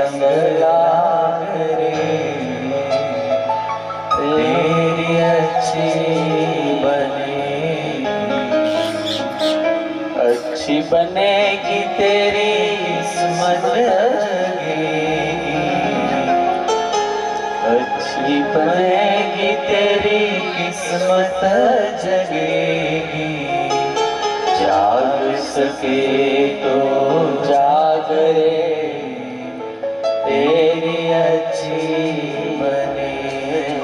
संग लाग रे, तेरी अच्छी बनेगी तेरी किस्मत जगेगी, अच्छी बनेगी तेरी किस्मत जगेगी। जाग सके तो जाग रे, तेरी अच्छी बनेगी।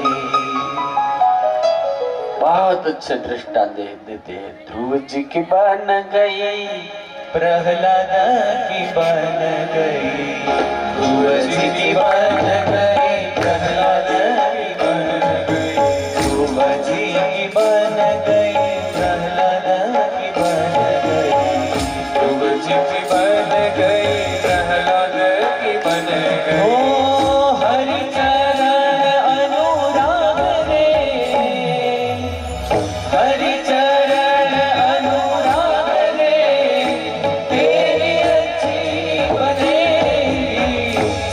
बहुत अच्छे दृष्टांत देते हैं। ध्रुव जी की बन गई, प्रहलाद की बन गई, ध्रुव जी की बन गई, प्रहलाद की बन गई, ध्रुव जी की बन गई, प्रहलाद की बन गई, ध्रुव जी की बन गई, प्रहलाद की बन गई। ओ हरि चरण अनुराग रे, हरि चरण अनुराग रे, तेरी अच्छी बनेगी,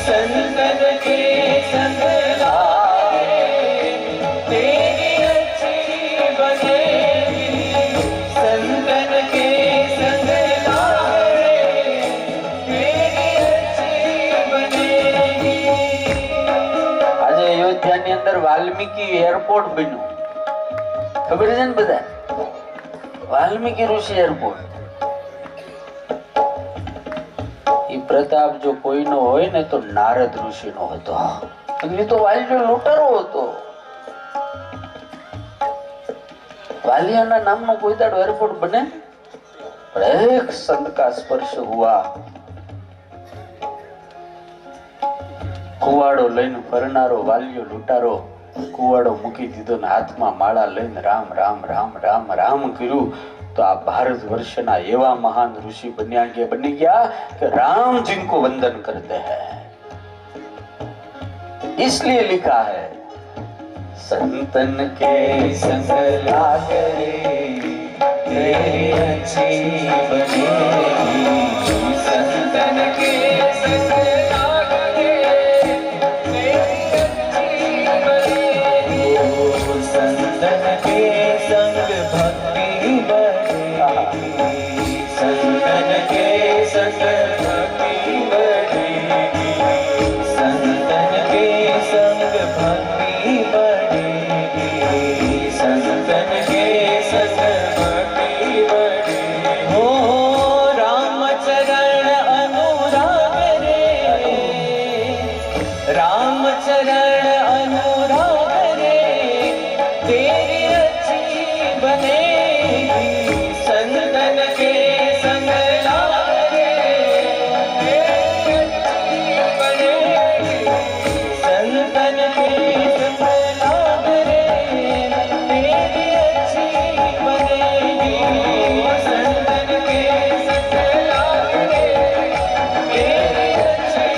संतन के संग लागे, तेरी अच्छी बनेगी, संतन के संग लागे, तेरी अच्छी बनेगी। आज अयोध्या ની અંદર વાલ્મીકી એરપોર્ટ બન્યું, ખબર છે ને બધા? વાલ્મીકી ઋષિ એરપોર્ટ. એ પ્રતાપ જો કોઈનો હોય ને તો નારદ ઋષિનો હતો. એ તો વાલિયો લૂંટારો હતો. વાલિયાના નામનો કોઈ દાડો એરપોર્ટ બને? એક સંત का स्पर्श हुआ, કુવાડો લઈને ફરનારો વાલિયો લૂંટારો કુવાડો મૂકી દીધો ને હાથમાં માળા લઈને રામ રામ રામ રામ રામ કર્યું તો આ ભારત વર્ષના એવા મહાન ઋષિ બની ગયા कि राम जिनको वंदन करते हैं, इसलिए लिखा है संतन के संग लाग रे, तेरी अच्छी बनेगी, संतन के संग लाग रे, तेरी अच्छी बनेगी, संतन के संग भक्ति बढ़ेगी, संतन के संग भक्ति बढ़ेगी, संतन के संग भक्ति बढ़ेगी, संतन के संग भक्ति बढ़ेगी। हो राम चरण अनुराग रे, राम चरण अनुराग रे, तेरी अच्छी बनेगी, संतन के संग लाग रे, तेरी अच्छी बनेगी, संतन के संग लाग रे, तेरी अच्छी बनेगी, संतन के संग लाग रे, तेरी अच्छी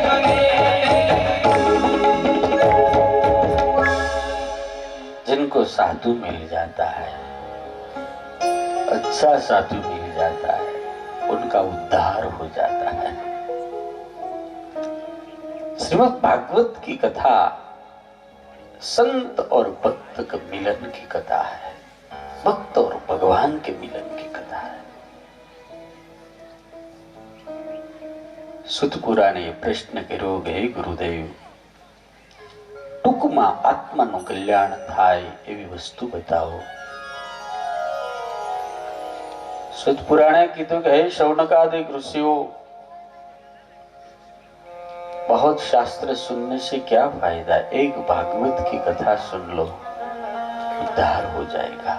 बनेगी। जिनको साधु मिल जाता है, अच्छा साधु मिल जाता है, उनका उद्धार हो जाता है। श्रीमद् भागवत की कथा संत और भक्त के मिलन की कथा है, भक्त और भगवान के मिलन की कथा है। સુત પુરાણે પ્રશ્ન કર્યો કે હે ગુરુદેવ, ટૂંકમાં આત્માનું કલ્યાણ થાય એવી વસ્તુ બતાવો. સુત પુરાણે કીધું કે હે शौनकादिक ऋषियों, बहुत शास्त्र सुनने से क्या फायदा, एक भागवत की कथा सुन लो, उद्धार हो जाएगा.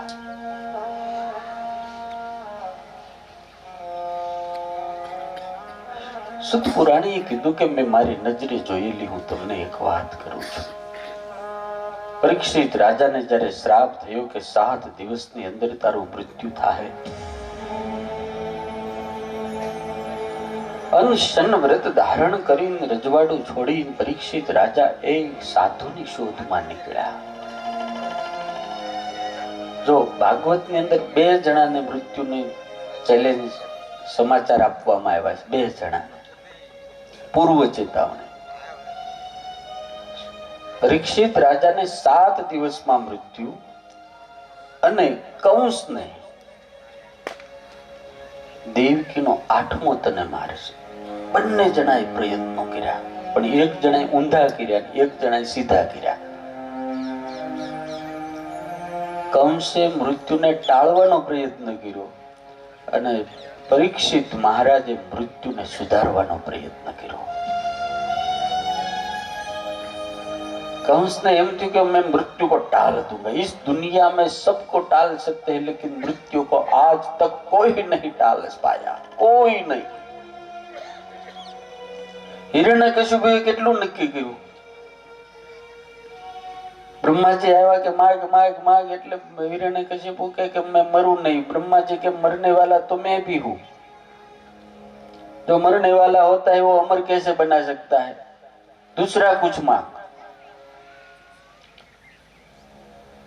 સુત પુરાણીએ કીધું કે મેં મારી નજરે જોયેલી હું તમને એક વાત કરું છું. પરીક્ષિત રાજાને જ્યારે શ્રાપ થયો કે 7 દિવસની અંદર તારું મૃત્યુ થાય, અનશન વ્રત ધારણ કરીને રજવાડું છોડી પરીક્ષિત રાજા એક સાધુની શોધમાં નીકળ્યા. જો ભાગવતની અંદર 2 જણાને મૃત્યુની ચેલેન્જ સમાચાર આપવામાં આવ્યા છે, 2 જણા પૂર્વ ચેતવણી. પરીક્ષિત રાજાને 7 દિવસમાં મૃત્યુ અને કંસને દેવકીનો 8મો તને મારશે. બંને જણાએ પ્રયત્નો કર્યા, પણ એક જણાએ ઊંધા કર્યા, એક જણાએ સીધા કર્યા. કંસે મૃત્યુને ટાળવાનો પ્રયત્ન કર્યો અને પરીક્ષિત મહારાજે મૃત્યુને સુધારવાનો પ્રયત્ન કર્યો. कंस ने एम थी कि मैं मृत्यु को टाल दूंगा. इस दुनिया में सबको टाल सकते हैं, लेकिन मृत्यु को आज तक कोई नहीं टाल पाया, कोई नहीं. हिरण्यकशिपुએ કેટલું નક્કી કર્યું? બ્રહ્માજી આવ્યા કે माग माग माग, એટલે हिरण्यकशिपु કહે કે मैं मरूं नहीं. ब्रह्मा जी के मरने वाला तो मैं भी हूं. जो मरने वाला होता है वो अमर कैसे बना सकता है? दूसरा कुछ मांग.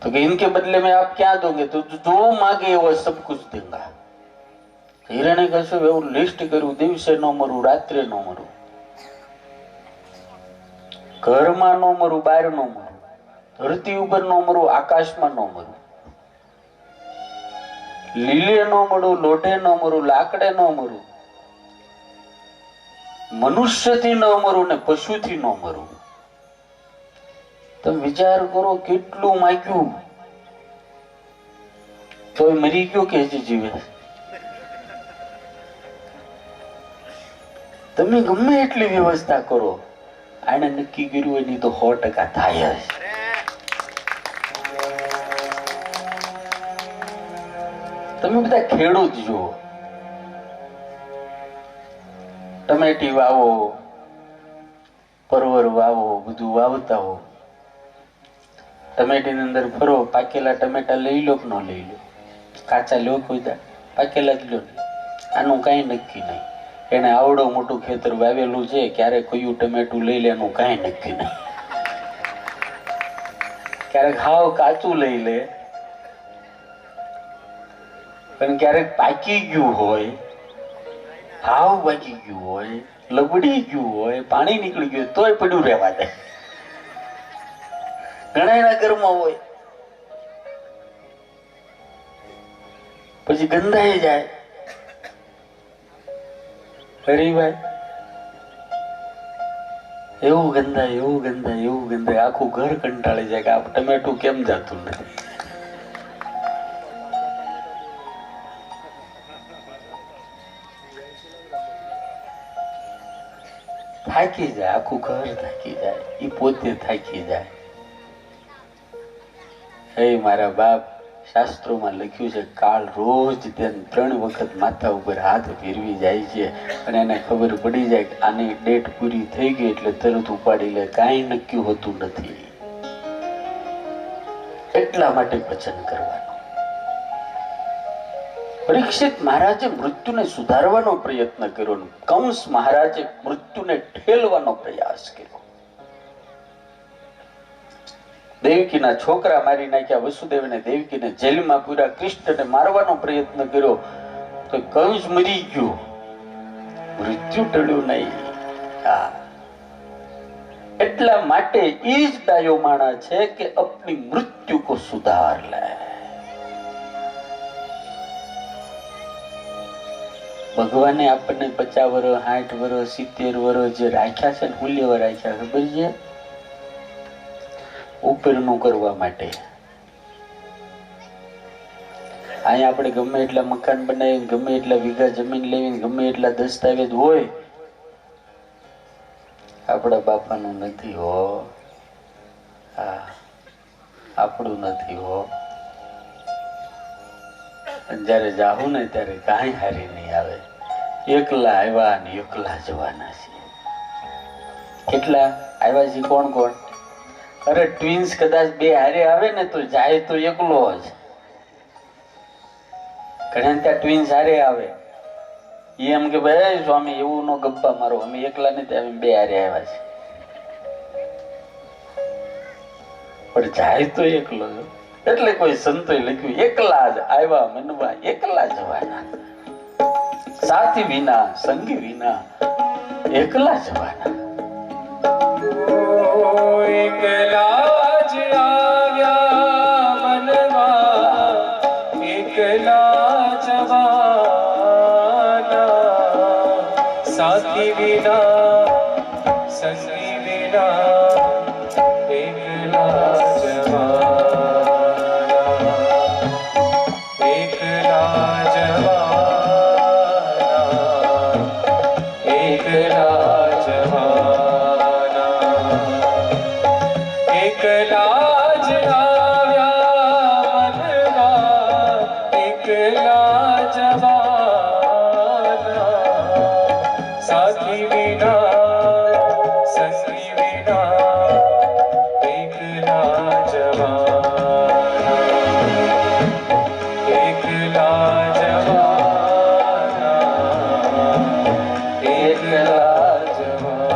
तो कि इनके बदले में आप क्या दोगे? तो जो मांगे वो सब कुछ देगा. हिरण्यकशिपु એવું લિસ્ટ કર્યું, દિવસે નો મરું, રાત્રે નો મરું, ઘરમાં નો મરું, બહાર નો મરું, ધરતી ઉપર નો મરું, આકાશમાં નો મરું, લીલે નો મરું, લોઢે નો મરું, લાકડે નો મરું, મનુષ્યથી ન મરું ને પશુથી ન મરું. તમે વિચાર કરો કેટલું માગ્યું તો મરી ગયો કે હજી જીવે? તમે ગમે એટલી વ્યવસ્થા કરો, આને નક્કી કર્યું એની તો 100% થાય જ. તમે બધા ખેડૂત જુઓ, ટમેટી વાવો, પરવર વાવો, બધું વાવતા હો. ટમેટી ની અંદર ફરો, પાકેલા ટમેટા લઈ લો કે ન લઈ લો? કાચા લો કોઈ દા? પાકેલા જ લો. આનું કઈ નક્કી નહીં. એને આવડો મોટું ખેતર વાવેલું છે, ક્યારે કયું ટમેટું લઈ લે એનું કઈ નક્કી નહીં. ક્યારેક હાવ કાચું લઈ લે, પણ ક્યારેક પાકી ગયું હોય, હાવ પાકી ગયું હોય, લબડી ગયું હોય, પાણી નીકળી ગયું તોય પડ્યું રહેવા દે. ઘણા એના ઘરમાં હોય, પછી ગંધાઈ જાય. હરીભાઈ એવું ગંધાય, એવું ગંધાય, એવું ગંધાય, આખું ઘર કંટાળી જાય કે આ ટમેટું કેમ જાતું નથી. થાકી જાય, આખું ઘર થાકી જાય, એ પોતે થાકી જાય. હે મારા બાપ, શાસ્ત્રોમાં લખ્યું છે કાળ રોજ 3 વખત માથા ઉપર હાથ ફેરવી જાય છે અને એને ખબર પડી જાય કે આની ડેટ પૂરી થઈ ગઈ એટલે તરત ઉપાડી લે. કાંઈ નક્કી હોતું નથી. એટલા માટે ભજન કરવાનું. પરીક્ષિત મહારાજે મૃત્યુને સુધારવાનો પ્રયત્ન કર્યો, કંસ મહારાજે મૃત્યુને ઠેલવાનો પ્રયાસ કર્યો. દેવકીના છોકરા મારી નાખ્યા, વસુદેવને દેવકીને જેલમાં પૂર્યા, કૃષ્ણને મારવાનો પ્રયત્ન કર્યો તો કંસ મરી ગયો, મૃત્યુ ટળ્યું નહીં. એટલા માટે એ જ ડાયો માણા છે કે અપની મૃત્યુ કો સુધાર લે. ભગવાને આપણને 50 વર્ષ, 60 વર્ષ, 70 વર્ષ જે રાખ્યા છે ને, મૂલ્યવા રાખ્યા, ખબર છે? ઉપરનું કરવા માટે. અહીંયા આપણે ગમે એટલા મકાન બનાવીને, ગમે એટલા વીઘા જમીન લેવીને, ગમે એટલા દસ્તાવેજ હોય, આપણા બાપાનું નથી હો. હા, આપણું નથી હો. જયારે જાહું ને ત્યારે કાંઈ હારી નહીં આવે. એકલા આવ્યા ને એકલા જવાના છે. કેટલા આવ્યા છે? કોણ કોણ? અરે ટ્વિન્સ કદાચ 2 હારે આવે ને તો જાય તો એકલો જ. ઘણા ત્યાં ટ્વિન્સ હારે આવે, એમ કે ભાઈ સ્વામી એવું નો ગપ્પા મારો, અમે એકલા નથી, અમે 2 હારે આવ્યા છે. પણ જાય તો એકલો જ. એટલે કોઈ સંતોએ લખ્યું એકલા જ આવ્યા મનવા, એકલા જવાના. સાથી વિના, સંગી વિના, એકલા જવાના. એકલા साथी विना संगी विना एकला जवाना, एकला जवाना, एकला जवाना, एकला जगाव्या मनवा, एकला जवाना, साथी विना संगी विना एकला जवाना, एकला जवाना, एकला जवाना।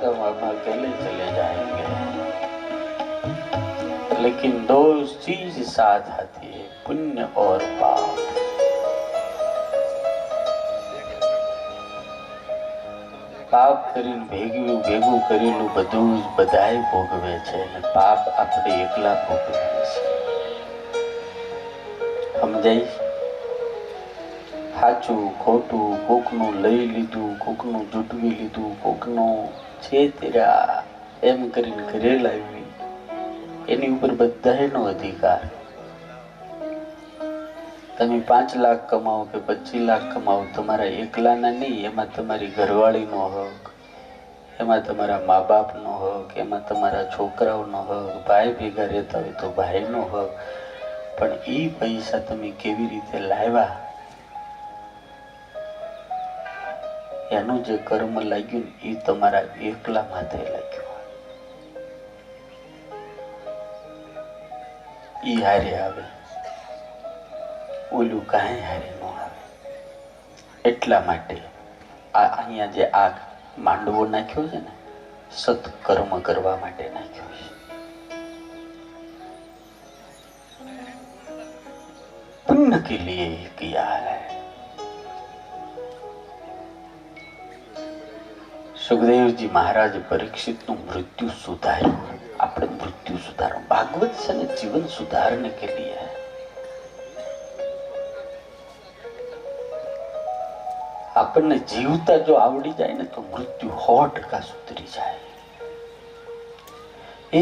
तो हम अकेले चले जाएंगे, लेकिन दो चीज साथ आती है, पुण्य और पाप। પાપ કરીને ભેગું કરેલું બધું બધાય ભોગવે છે અને પાપ આપણે એકલા ભોગવીએ છીએ। સમજાય? સાચું ખોટું, કોકનું લઈ લીધું, કોકનું જૂટવી લીધું, કોકનું છેતર્યા એમ કરીને ઘરે લાવી, એની ઉપર બધાનો અધિકાર। તમે 5 લાખ કમાઓ કે 25 લાખ કમાઓ, તમારા એકલાના નહીં, એમાં તમારી ઘરવાળીનો હક, એમાં તમારા મા બાપનો હક, એમાં તમારા છોકરાઓનો હક, ભાઈ ભેગા રહેતા હોય તો ભાઈનો હક, પણ એ પૈસા તમે કેવી રીતે લાવ્યા એનું જે કર્મ લાગ્યું એ તમારા એકલા માથે લાગ્યું। ઈ હારે આવે, ઓલું કાંઈ હારે ન આવે। એટલા માટે અહીંયા જે આ માંડવો નાખ્યો છે ને, સત્કર્મ કરવા માટે નાખ્યો છે। પુण्य के लिए किया है। સુખદેવજી મહારાજ પરીક્ષિતનું મૃત્યુ સુધાર્યું। આપણે મૃત્યુ સુધારો, ભાગવત છે ને જીવન सुधारने के लिए है। આપણને જીવતા જો આવડી જાય ને તો મૃત્યુ 100% સુધરી જાય।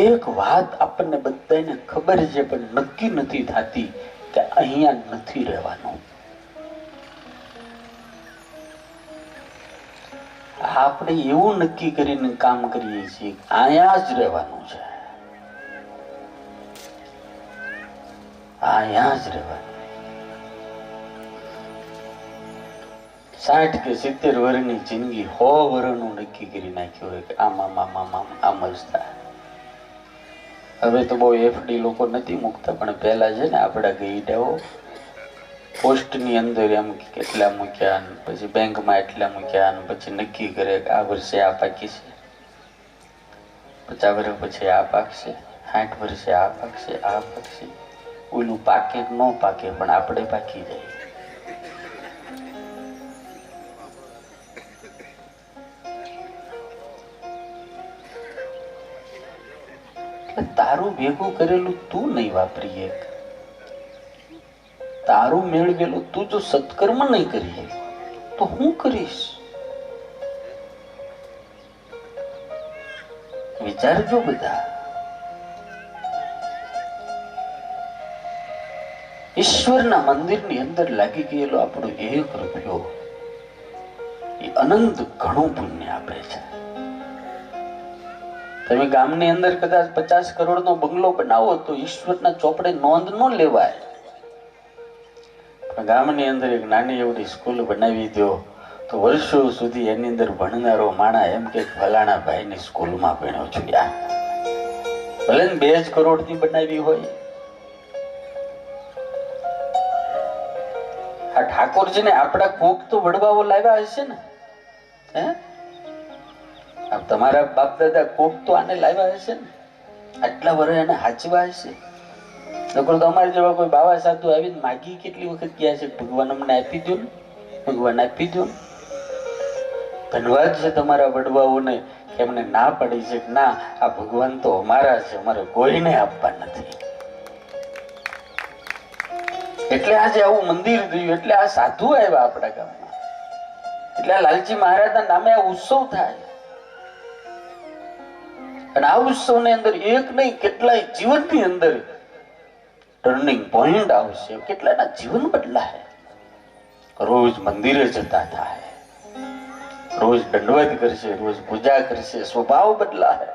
એક વાત આપણને બધાને ખબર છે પણ નક્કી નથી થતી કે અહીંયા નથી રહેવાનું। આપણે એવું નક્કી કરીને કામ કરીએ છીએ અહીંયા જ રહેવાનું છે। અહીંયા જ રહેવાનું. 60 કે 70 વર્ષની જિંદગી 100 વર્ષનું નક્કી કરી નાખ્યું હોય કે આમ જ થાય. હવે તો બહુ એફડી લોકો નથી મૂકતા, પણ પહેલા છે ને આપણા ગઈડાઓ પોસ્ટની અંદર એમ કેટલા મૂક્યા, પછી બેંકમાં એટલા મૂક્યા, પછી નક્કી કરે કે આ વર્ષે આ પાકી છે, 50 વર્ષ પછી આ પાકશે, 60 વર્ષે આ પાકશે, આ પાકશે. ઓલું પાકે ન પાકે પણ આપણે પાકી જાય. તારું ભેગું કરેલું તું નહીં વાપરીએ, તારું મેળવેલું તું જો સત્કર્મ નહીં કરીએ તો હું કરીશ? વિચારજો બધા. ઈશ્વરના મંદિરની અંદર લાગી ગયેલો આપણો 1 રૂપિયો એ અનંત ઘણું પુણ્ય આપે છે. તમે ગામની અંદર કદાચ 50 કરોડનો બંગલો બનાવો તો ઈશ્વરના ચોપડે નોંધ ન લેવાય, પણ ગામની અંદર એક નાની એવડી સ્કૂલ બનાવી દો તો વર્ષો સુધી એની અંદર ભણનારો માણા એમ કે ફલાણા ભાઈની સ્કૂલમાં ભણ્યો છું. યાર ભલે 2 કરોડની બનાવી હોય. આ ઠાકોરજીને આપણા કોક તો વડવાઓ લાવ્યા હશે ને? હે, તમારા બાપ દાદા કોક તો આને લાવ્યા હશે ને? આટલા વર્ષ એને હાચવા હશે. નકર તો અમારે જેવા કોઈ બાવા સાધુ આવીને માગી કેટલી વખત ગયા છે, ભગવાન અમને આપી દો ને, ભગવાન આપી દો ને. ધન્યવાદ છે તમારા વડવાઓને કે એમને ના પડી છે કે ના, આ ભગવાન તો અમારા છે, અમારે કોઈને આપવા નથી. એટલે આજે આવું મંદિર થયું, એટલે આ સાધુ આવ્યા આપણા ગામમાં, એટલે આ લાલજી મહારાજના નામે આ ઉત્સવ થાય. અને આ ઉત્સવની અંદર એક નહીં કેટલાય જીવનની અંદર ટર્નિંગ પોઈન્ટ આવશે. કેટલાના જીવન બદલાય. રોજ મંદિરે જતા થાય, રોજ દંડવત કરશે, રોજ પૂજા કરશે, સ્વભાવ બદલાય.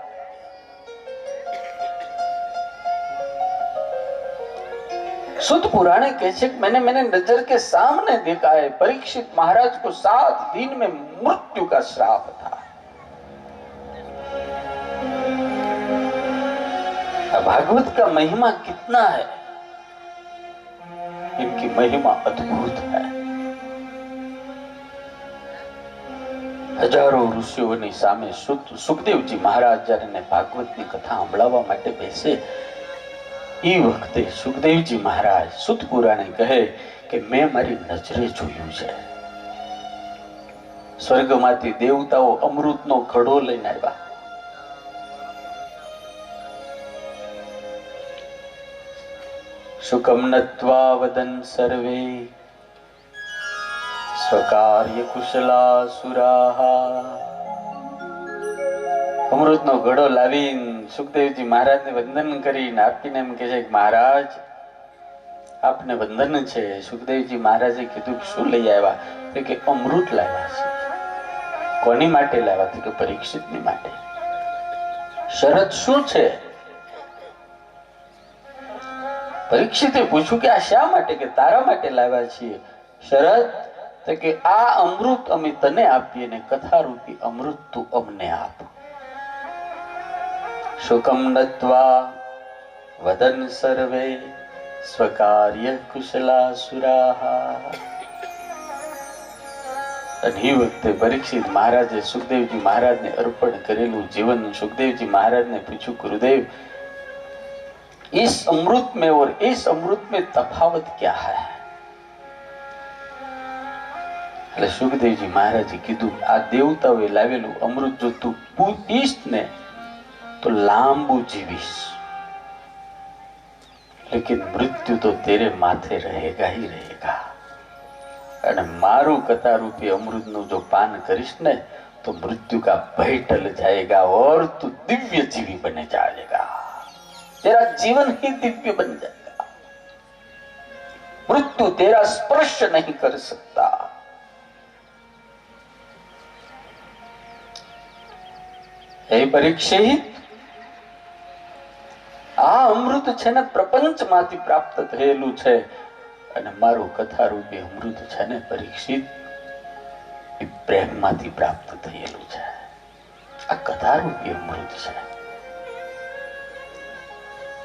शुद्ध पुराणे कहते मैंने नजर के सामने देखा है परीक्षित महाराज को 7 दिन में मृत्यु का श्राप था. भागवत का महिमा कितना है, इनकी महिमा अद्भुत है. हजारों ऋषियों सामे सुखदेवजी महाराज जયારે ભાગવતની કથા સંભળાવવા માટે બેસે એ વખતે સુખદેવજી મહારાજ સુત પુરાણે કહે કે મેં મારી નજરે જોયું છે, સ્વર્ગમાંથી દેવતાઓ અમૃતનો ઘડો લઈને આવ્યા. સુકમ નત્વા વદન સર્વે સ્વકાર્ય કુશલા સુરાહા. અમૃતનો ઘડો લાવીને સુખદેવજી મહારાજને વંદન કરીને આપીને એમ કે છે કે મહારાજ આપને વંદન છે. સુખદેવજી મહારાજે કીધું કે શું લઈ આવ્યા? તો કે અમૃત લાવ્યા છે. કોની માટે લાવ્યા? તો કે પરીક્ષિતની માટે. શરત શું છે? પરીક્ષિતે પૂછ્યું કે આ શા માટે? કે તારા માટે લાવ્યા છીએ. શરત તો કે આ અમૃત અમે તને આપીએ ને કથા રૂપી અમૃત તું અમને આપ. શુકમ નત્વા વદન સર્વે સ્વકાર્ય કુશલા સુરાહા. અને એ વખતે પરીક્ષિત મહારાજે સુખદેવજી મહારાજને અર્પણ કરેલું જીવન સુખદેવજી મહારાજને પૂછ્યું ગુરુદેવ इस अमृत में और इस अमृत में तफावत क्या है? એટલે સુખદેવજી મહારાજે કીધું આ દેવતાઓએ લાવેલું અમૃત જો તું પીશ ને तो लांबू जीवीस, लेकिन मृत्यु तो तेरे माथे रहेगा ही रहेगा. અને મારું કથા રૂપી અમૃત નું જો પાન કરીશ ને तो मृत्यु का भय टल जाएगा और तू दिव्य जीवी बने जाएगा. तेरा जीवन ही दिव्य बन जाएगा. मृत्यु तेरा स्पर्श नहीं कर सकता. हे परीक्षित, આ આ અમૃત છે ને પ્રપંચમાંથી પ્રાપ્ત થયેલું છે, અને મારું કથા રૂપી અમૃત છે ને પરીક્ષિત, એ પ્રેમમાંથી પ્રાપ્ત થયેલું છે. આ કથા રૂપી અમૃત છે.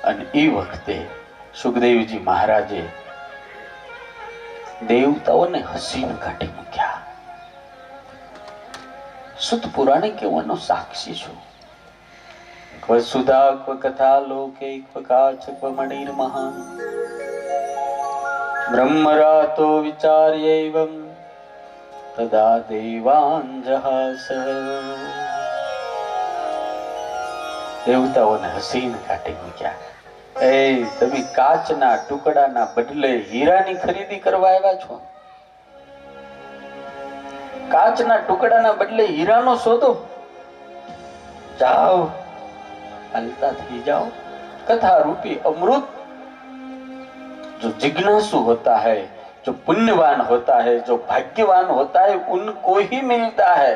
અને એ વખતે સુખદેવજી મહારાજે દેવતાઓને હસીને કાઢી મૂક્યા. સુત પુરાણે કેવાનો સાક્ષી છું. વસુધા કથા લોકે કાચ મણિર મહાન બ્રહ્મરાતો વિચાર્યૈવં તદા દેવાંજહાસ. દેવતાઓને હસીને કાઢી મૂક્યા. એ તમે કાચના ટુકડાના બદલે હીરાની ખરીદી કરવા આવ્યા છો? કાચના ટુકડાના બદલે હીરાનો સોદો? જાઓ, हलता थी जाओ. कथा रूपी अमृत जो जिज्ञासु होता है, जो पुण्यवान होता है, जो भाग्यवान होता है, उनको ही मिलता है.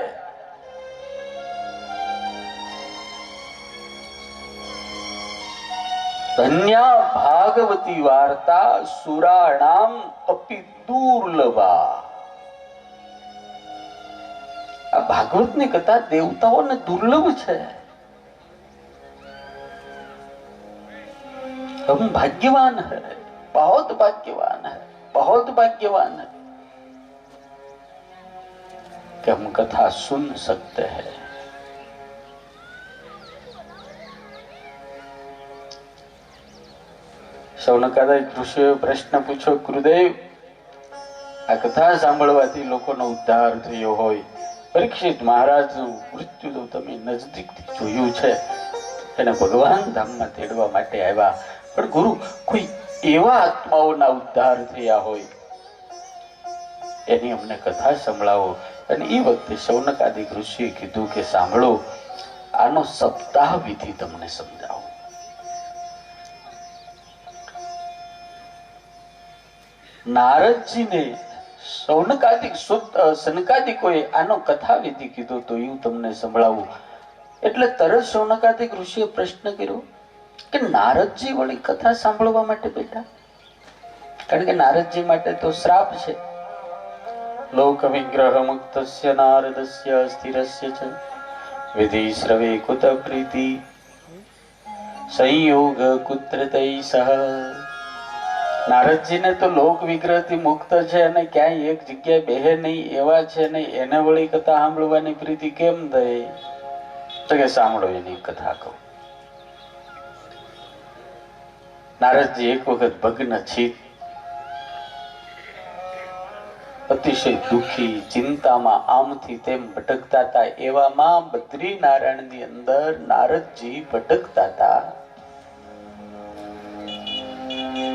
धन्या भागवती वार्ता सुराणाम अपि दुर्लभा. આ ભાગવતની કથા દેવતાઓને દુર્લભ છે. हम भाग्यवान है, बहुत भाग्यवान है, बहुत भाग्यवान है कि हम कथा सुन सकते हैं. શૌનકાદા ઋષિએ પ્રશ્ન પૂછ્યો, ગુરુદેવ, આ કથા સાંભળવાથી લોકોનો ઉદ્ધાર થયો હોય. પરીક્ષિત મહારાજનું મૃત્યુ તો તમે નજદીકથી જોયું છે. એને ભગવાન ધામમાં તેડવા માટે આવ્યા. પણ ગુરુ, કોઈ એવા આત્માઓના ઉદ્ધાર થયા હોય એની અમને કથા સંભળાવો. અને એ વખતે શૌનકાદિક ઋષિએ કીધું કે સાંભળો, આનો સપ્તાહ વિધિ તમને સમજાવો. નારદજીને સનકાદિકોએ આનો કથા વિધિ કીધો તો એવું તમને સંભળાવું. એટલે તરત શૌનકાદિક ઋષિએ પ્રશ્ન કર્યો કે નારદજી વળી કથા સાંભળવા માટે બેઠા? કારણ કે નારદજી માટે તો શ્રાપ છે. લોક વિગ્રહ મુક્તસ્ય નારદસ્ય સ્થિરસ્ય ચ વિધિ શ્રવે કુત પ્રીતિ સંયોગ કુત્ર તૈસહ. નારદજીને તો લોક વિગ્રહથી મુક્ત છે અને ક્યાંય એક જગ્યાએ બેહે નહીં એવા છે ને એને વળી કથા સાંભળવાની પ્રીતિ કેમ થઈ? તો કે સાંભળો એની કથા કહું. નારદજી એક વખત ભગ્ન ચિત્ત, અતિશય દુઃખી, ચિંતામાં આમથી તેમ ભટકતા હતા. એવામાં બદ્રી નારાયણની અંદર નારદજી ભટકતા હતા.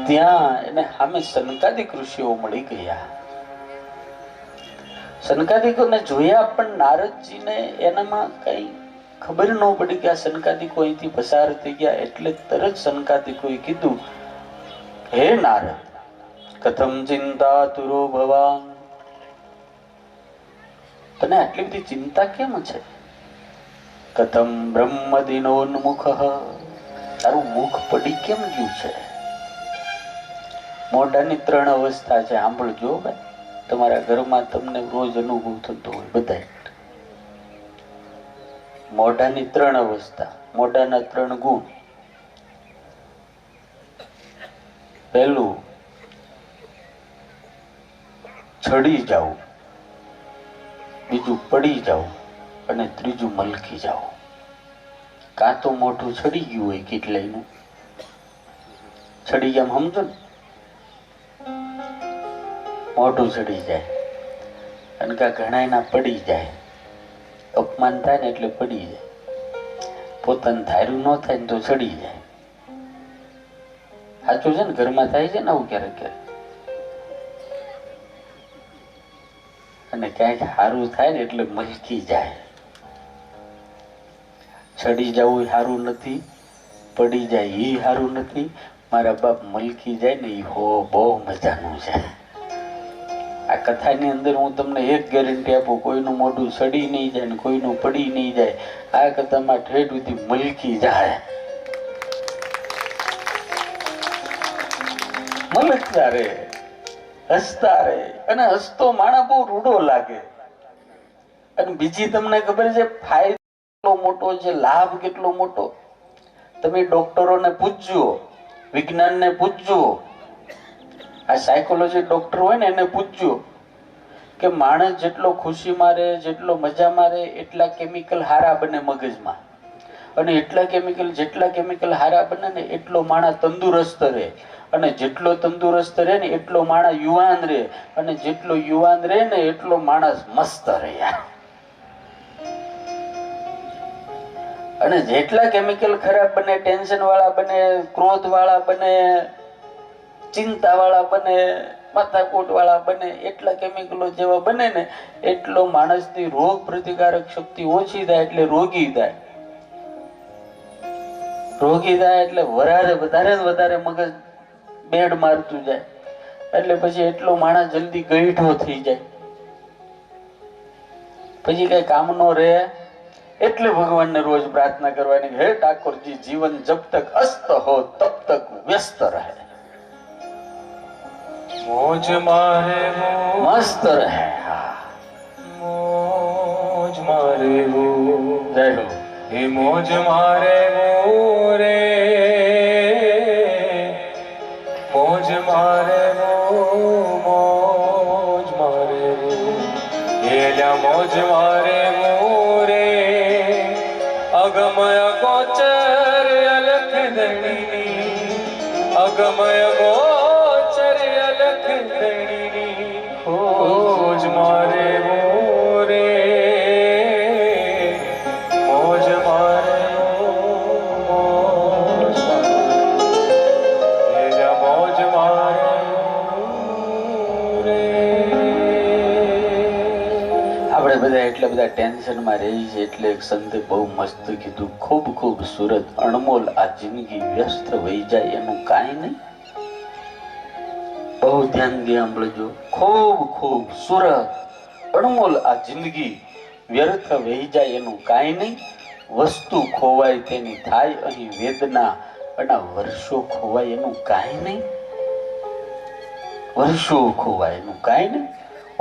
ત્યાં એને સામે સનકાદિક ઋષિઓ મળી ગયા. સનકાદિકોને જોયા, પણ નારદજીને એનામાં કઈ ખબર ન પડી કે આ સનકાદિકો અહીંથી પસાર થઈ ગયા. એટલે તરત સનકાદિકોએ કીધું, હે નારદ, કથમ ચિંતા તુરો ભવાન, તને આટલી બધી ચિંતા કેમ છે? કથમ બ્રહ્મ દિનોન્મુખ, તારું મુખ પડી કેમ ગયું છે? મોઢાની 3 અવસ્થા છે, સાંભળજો ભાઈ. તમારા ઘરમાં તમને રોજ અનુભવ થતો હોય બધા. મોઢાની 3 અવસ્થા, મોઢાના 3 ગુણ. પહેલું, છડી જાવ. બીજું, પડી જાવ. અને ત્રીજું, મલકી જાવ. કાં તો મોઢું છડી ગયું હોય કેટલાયનું, છડી ગયા સમજો ને, મોઢું ચડી જાય. અને કાં ઘણા એના પડી જાય, અપમાન થાય ને એટલે પડી જાય. પોતાનું ધાર્યું ન થાય ને તો ચડી જાય. સાચું છે ને, ઘરમાં થાય છે ને આવું ક્યારેક ક્યારેક. અને ક્યાંક સારું થાય ને એટલે મલકી જાય. ચડી જવું સારું નથી, પડી જાય એ સારું નથી. મારા બાપ મલકી જાય ને એ બહુ મજાનું છે. આ કથાની અંદર હું તમને એક ગેરંટી આપું, કોઈનું મોઢું સડી નહીં જાય ને કોઈનું પડી નહીં જાય. આ કથામાં ઠેઠ સુધી મલકી જાય. મલકતા રહે, હસતા રહે. અને હસતો માણસ બહુ રૂડો લાગે. અને બીજી તમને ખબર છે ફાયદો કેટલો મોટો છે, લાભ કેટલો મોટો. તમે ડોક્ટરોને પૂછજો, વિજ્ઞાનને પૂછજો, આ સાયકોલોજી ડોક્ટર હોય ને એને પૂછજો કે માણસ જેટલો ખુશીમાં રહે, જેટલો મજામાં રહે, એટલા કેમિકલ હારા બને મગજમાં. અને જેટલા કેમિકલ હારા બને ને એટલો માણસ તંદુરસ્ત રહે. અને જેટલો તંદુરસ્ત રહે ને એટલો માણસ યુવાન રહે. અને જેટલો યુવાન રહે ને એટલો માણસ મસ્ત રહે. અને જેટલા કેમિકલ ખરાબ બને, ટેન્શન વાળા બને, ક્રોધ વાળા બને, ચિંતા વાળા બને, માથાકૂટ વાળા બને, એટલા કેમિકલો જેવા બને ને એટલો માણસની રોગ પ્રતિકારક શક્તિ ઓછી થાય, એટલે રોગી થાય. રોગી થાય એટલે વધારે મગજ બેડ મારતું જાય. એટલે પછી એટલો માણસ જલ્દી ગઈઠો થઈ જાય, પછી કઈ કામ નો રહે. એટલે ભગવાનને રોજ પ્રાર્થના કરવાની, હે ઠાકોરજી જીવન જબ તક અસ્ત હો તબ તક વ્યસ્ત રહે, મોજ મારે મસ્ત રહે. મોજ મારે જય હો. હે મોજ મારે રે, મોજ મારે મોજ મારે હેલા મોજ મારે રે, અગમય ગોચર અલખ ધણીની, અગમય ગોચર અલખ ધણીની, મોજ મારે રે, મોજ મારે મોજ મારે મોજ મારે રે. આપણે બધા એટલા બધા ટેન્શનમાં રહી છે, એટલે એક સંતે બહુ મસ્ત કીધું, ખૂબ ખૂબ સુરત અણમોલ આ જિંદગી વ્યસ્ત વહી જાય એનું કાંઈ નહીં. બહુ ધ્યાન દે સાંભળજો. ખૂબ ખૂબ સુરત અણમોલ આ જિંદગી વ્યર્થ વહી જાય એનું કાંઈ નહીં. વસ્તુ ખોવાય તેની થાય અહીં વેદના, અને વર્ષો ખોવાય એનું કાંઈ નહીં. વર્ષો ખોવાય એનું કાંઈ નહીં.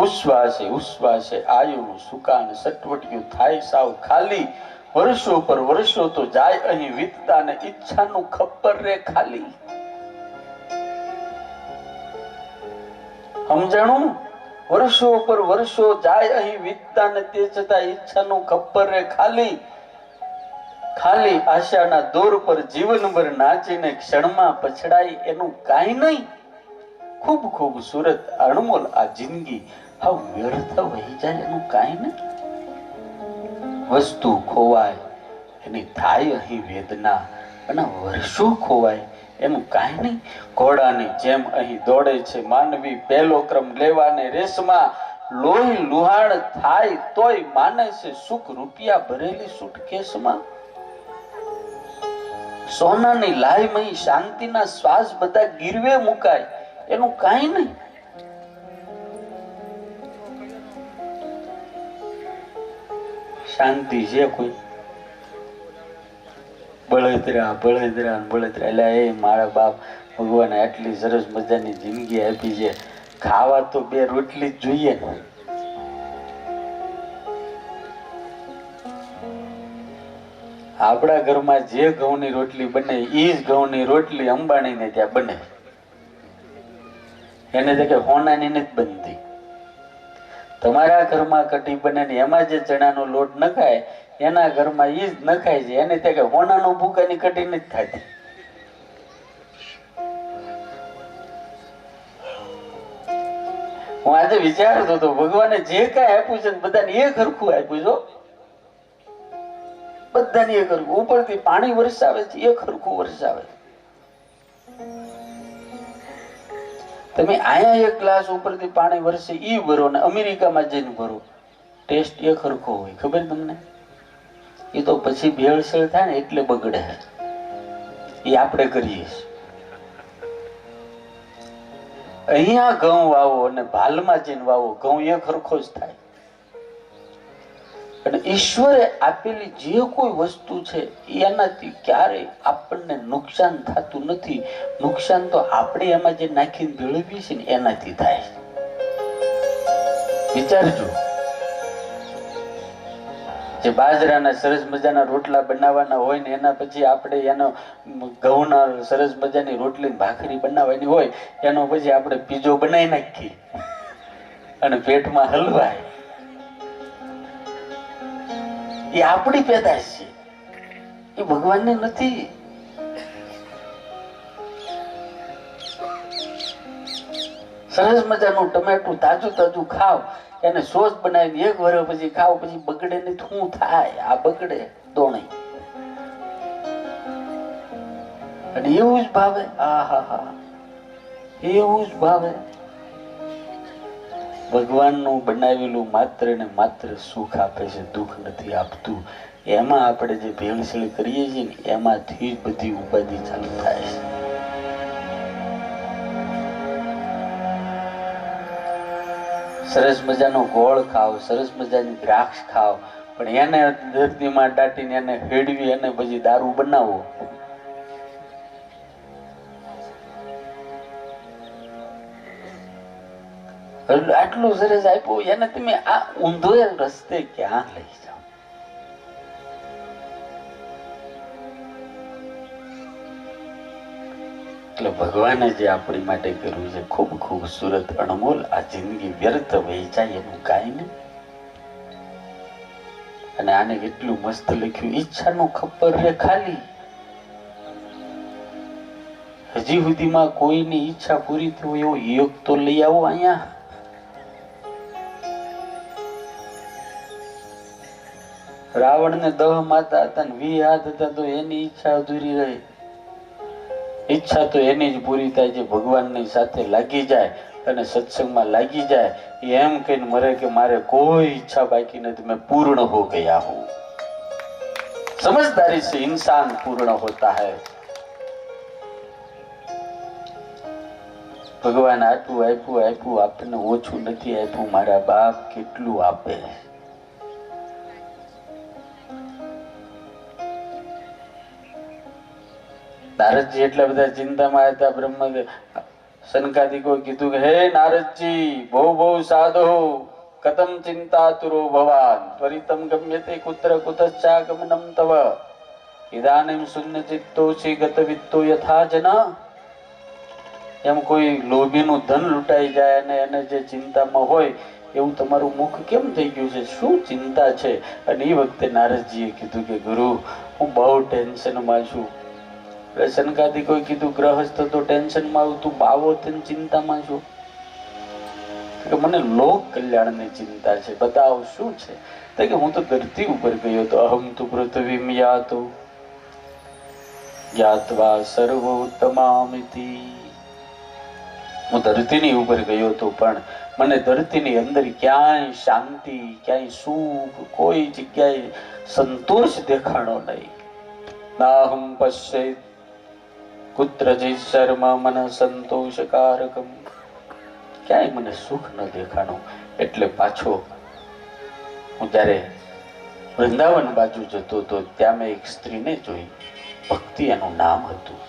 ઉશ્વાસે આયુનું સુકાન સટવટિયું થાય સાવ ખાલી. વર્ષો પર વર્ષો તો જાય અહીં વીતતા, ને ઈચ્છાનું ખપ્પર રે ખાલી. સમજાણું? વર્ષો પર વર્ષો જાય અહીં વીતતા, ને તે છતાં ઈચ્છાનું ખપ્પર રે ખાલી. ખાલી આશાના દોર પર જીવનભર નાચીને ક્ષણમાં પછડાય એનું કાંઈ નહીં. ખૂબ ખૂબ સુરત અણમોલ આ જિંદગી હાવ વ્યર્થ વહી જાય એનું કાંઈ નહીં. વસ્તુ ખોવાય એની થાય અહીં વેદના, અને વર્ષો ખોવાય એનું કાંઈ નહીં. ઘોડાની જેમ અહીં દોડે છે માનવી, પહેલો ક્રમ લેવાને રેસમાં. લોહી લુહાણ થાય તોય માને છે સુખ રૂપિયા ભરેલી સુટકેસમાં. સોનાની લાયમય શાંતિના શ્વાસ બધા ગીરવે મુકાય એનું કાંઈ નહીં. શાંતિ છે કોઈ? બળતરા એટલે એ મારા બાપ ભગવાને આટલી સરસ મજાની જિંદગી આપી છે, ખાવા તો બે રોટલી જ જોઈએ ને. આપણા ઘરમાં જે ઘઉંની રોટલી બને એ જ ઘઉંની રોટલી અંબાણીને ત્યાં બને. એને તો કે હોનાની નથી બનતી. તમારા ઘરમાં કઢી બને ને એમાં જે ચણાનો લોટ નખાય એના ઘરમાં ઈ જ નખાય છે. એને તે કે હોનાનો ભૂકાની કઢી નથી થતી. હું આજે વિચારતો હતો, ભગવાને જે કઈ આપ્યું છે બધાને એક હરખું આપ્યું છો. બધાને એક હરખું. ઉપરથી પાણી વરસાવે છે, એક હરખું વરસાવે. તમે અહીંયા એક ગ્લાસ ઉપરથી પાણી વરસે ઈ ભરો ને અમેરિકામાં જઈને ભરો, ટેસ્ટ એક હરખો હોય. ખબર તમને? એ તો પછી ભેળસેળ થાય ને એટલે બગડે. એ આપણે કરીએ. અહીંયા ઘઉં વાવો અને ભાલમાં જઈને વાવો, ઘઉં એક હરખો જ થાય. અને ઈશ્વરે આપેલી જે કોઈ વસ્તુ છે એનાથી ક્યારેય આપણને નુકસાન થતું નથી. નુકસાન તો આપણે એમાં જે નાખીને ભેળવીએ છીએ ને એનાથી થાય. વિચારજો, જે બાજરાના સરસ મજાના રોટલા બનાવવાના હોય ને એના પછી આપણે એનો ઘઉંના સરસ મજાની રોટલી ભાખરી બનાવવાની હોય એનો પછી આપણે પીજો બનાવી નાખીએ અને પેટમાં હલવાય. એ આપણી પેદાશ છે, એ ભગવાનને નથી. સરસ મજાનું ટમેટું તાજું તાજું ખાવ, એને સોસ બનાવી 1 વર્ષ પછી ખાવ, પછી બગડે ને શું થાય? આ બગડે દોણી. અને એવું જ ભાવે. આહા, એવું જ ભાવે. ભગવાનનું બનાવેલું માત્ર ને માત્ર સુખ આપે છે, દુઃખ નથી આપતું. એમાં આપણે જે ભેળસેળ કરીએ છીએ ને એમાંથી જ બધી ઉપાધિ ચાલુ થાય છે. સરસ મજાનો ગોળ ખાવ, સરસ મજાની દ્રાક્ષ ખાવ, પણ એને ધરતીમાં દાટીને એને હેડવી અને પછી દારૂ બનાવો. આટલું સરસ આપ્યું એને તમે આ ઊંધો રસ્તે ક્યાં લઈ જાઓ? એટલે ભગવાને જે આપણી માટે કર્યું છે ખૂબ ખૂબસૂરત, અણમોલ. આ જિંદગી વ્યર્થ વહેંચાય એનું કાંઈ નહીં. અને આને કેટલું મસ્ત લખ્યું, ઈચ્છાનું ખપ્પર રે ખાલી. હજી સુધીમાં કોઈની ઈચ્છા પૂરી થઈ એવો યોગ તો લઈ આવો અહીંયા. રાવણ ને 10 માતા હતા ને 20 હાથ હતા તો એની ઈચ્છા અધૂરી રહી. ઈચ્છા તો એની જ પૂરી થાય જે ભગવાનની સાથે લાગી જાય અને સત્સંગમાં લાગી જાય. એમ કહીને મરે કે મારે કોઈ ઈચ્છા બાકી નથી, મેં પૂર્ણ હો ગયા હું. સમझदारी से इंसान पूर्ण होता है. ભગવાન આટલું આપ્યું આપણને ઓછું નથી આપ્યું. મારા બાપ કેટલું આપે. નારદજી એટલા બધા ચિંતામાં હતા. બ્રહ્મદેવ સનકાદિકો કીધું કે હે નારદજી, બહુ સાધો કથમ ચિંતાતુરો ભવાન ત્વરિતમ ગમ્યતે કુત્ર કુતશ્ચાગમનમ તવ ઇદાનીમ શૂન્ય ચિત્તોસી ગત વિત્તો યથા જના. એમ કોઈ લોભીનું ધન લૂંટાઈ જાય અને એને જે ચિંતામાં હોય એવું તમારું મુખ કેમ થઈ ગયું છે? શું ચિંતા છે? અને એ વખતે નારદજીએ કીધું કે ગુરુ, હું બહુ ટેન્શનમાં છું. સનકાદિકોએ કીધું ગ્રહસ્થ તો ટેન્શનમાં આવું, તું બાવો થઈને ચિંતામાં છો? કે મને લોક કલ્યાણની ચિંતા છે. બતાવો શું છે? તો કે હું તો ધરતી ઉપર ગયો તો અહમ તુ પૃથ્વીમ યાતો જ્ઞાત્વા સર્વોત્તમામિતિ. હું ધરતીની ઉપર ગયો તો પણ મને ધરતીની અંદર ક્યાંય શાંતિ, ક્યાંય સુખ, કોઈ જગ્યાએ સંતોષ દેખાણો નહીં. નાહમ પશ્યેત કુત્રચિત શર્મ મન સંતોષકારકમ. ક્યાંય મને સુખ ન દેખાણું. એટલે પાછો હું જ્યારે વૃંદાવન બાજુ જતો હતો ત્યાં મેં એક સ્ત્રીને જોઈ. ભક્તિ એનું નામ હતું.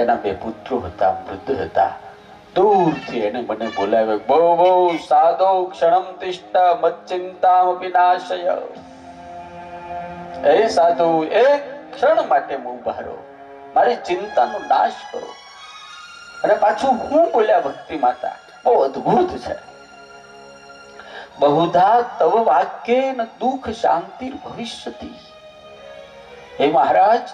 એના 2 પુત્રો હતા, વૃદ્ધ હતા. દૂરથી એને મને બોલાવ્યો, બહુ સાધો ક્ષણમ તિષ્ઠ મચ્ચિંતામ વિનાશય. એ સાધુ, એક ક્ષણ માટે ઉભા રહો, મારી ચિંતાનો નાશ કરો. અને પાછું હું બોલ્યા ભક્તિ માતા, બહુ અદ્ભુત છે. બહુધા તવ વાક્યેન દુઃખ શાંતિ ભવિષ્યતિ. હે મહારાજ,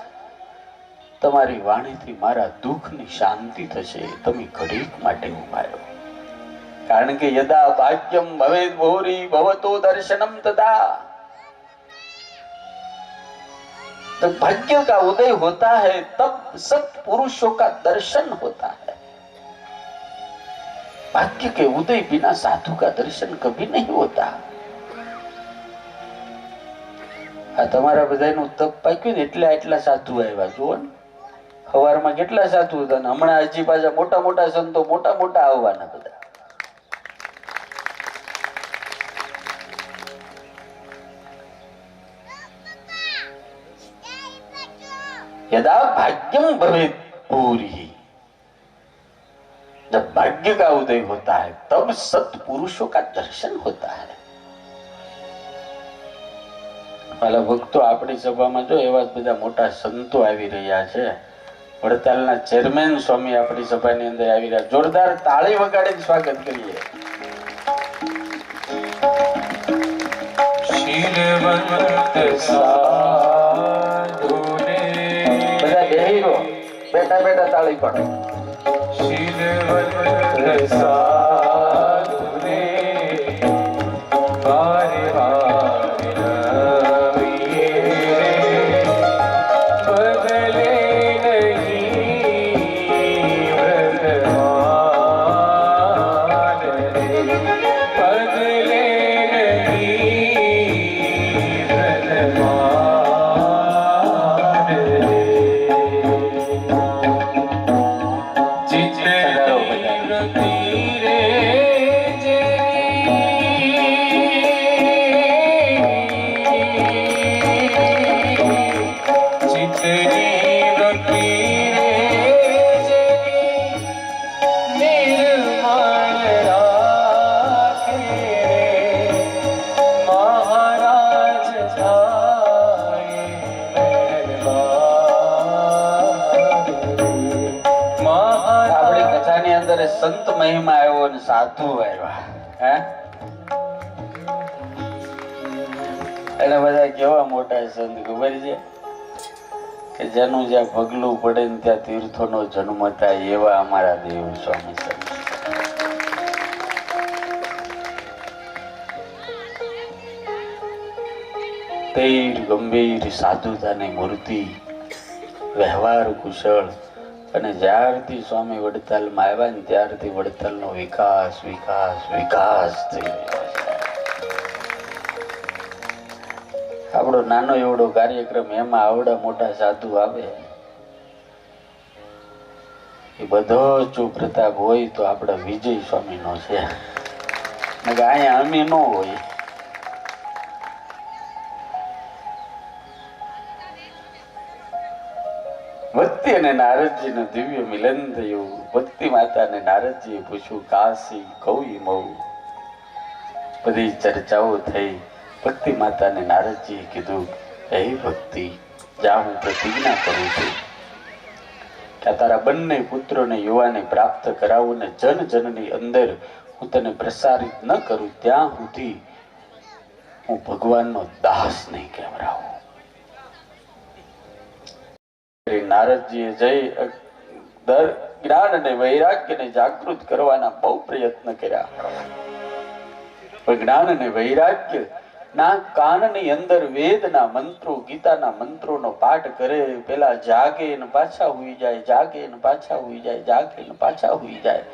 તમારી વાણીથી મારા દુઃખની શાંતિ થશે. તમે ઘડીક માટે ઉભા રહો. કારણ કે યદા ભાગ્યમ ભવેદ ભોરી ભવતો દર્શનમ તદા. जब भाग्य का उदय होता है तब सत पुरुषों का दर्शन होता है. भाग्य के उदय बिना साधु का दर्शन कभी नहीं होता. આ તમારા બધાનું તપ પાક્યું ને એટલે આટલા સાધુ આવ્યા. જુઓ ને, સવારમાં કેટલા સાધુ હતા ને હમણાં હજી પાછા મોટા સંતો મોટા આવવાના બધા. यदा भाग्यम भवेत पूरी, जब भाग्य का उदय होता है तब सत्पुरुषों का दर्शन होता है. વાલા ભક્તો, આપણી સભામાં જો એવા બધા મોટા સંતો આવી રહ્યા છે. વડતાલના ચેરમેન સ્વામી આપણી સભાની અંદર આવી રહ્યા. જોરદાર તાળી વગાડીને સ્વાગત કરીએ. શીલવંત સાધુને બધા બેહી રહો, બેઠા બેઠા તાળી પાડો. શીલવંત સાધુને વારે વારે રવિએ બદલે નહીં વર્તમાન રે, બદલે નહીં વર્તમાન રે. સંત મહિમા આવ્યો અને સાધુ આવ્યા. હે, એટલે બધા કેવા મોટા સંત ખબર છે કે જેનું જ્યાં પગલું પડે ને ત્યાં તીર્થોનો જન્મ થાય, એવા અમારા દેવ સ્વામી સંત. તેર ગંભીર સાધુતાની મૂર્તિ, વ્યવહાર કુશળ. અને જ્યારથી સ્વામી વડતાલમાં આવ્યા ને ત્યારથી વડતાલનો વિકાસ વિકાસ વિકાસ થઈ રહ્યો છે. આપણો નાનો એવડો કાર્યક્રમ, એમાં આવડા મોટા સાધુ આવે, એ બધો જો પ્રતાપ હોય તો આપણા વિજય સ્વામીનો છે. અહીંયા અમે ન હોય. ભક્તિ અને નારદજીનું દિવ્ય મિલન થયું. ભક્તિ માતાને નારદજીએ પૂછ્યું, કાશી કૌઈ મઉ. બધી ચર્ચાઓ થઈ. ભક્તિ માતાને નારદજીએ કીધું, હે ભક્તિ, જા, હું પ્રતિજ્ઞા કરું છું કે તારા બંને પુત્રોને યુવાને પ્રાપ્ત કરાવું ને જન જનની અંદર હું તને પ્રસારિત ન કરું ત્યાં સુધી હું ભગવાનનો દાસ નહીં કહેવરાવું. નારદજીએ જઈ જ્ઞાન અને વૈરાગ્યને જાગૃત કરવાના બહુ પ્રયત્ન કર્યા. પણ જ્ઞાન અને વૈરાગ્ય ના કાનની અંદર વેદના મંત્રો, ગીતાના મંત્રોનો પાઠ કરે, પેલા જાગે ને પાછા હુઈ જાય, જાગે ને પાછા હુઈ જાય, જાગે ને પાછા હુઈ જાય.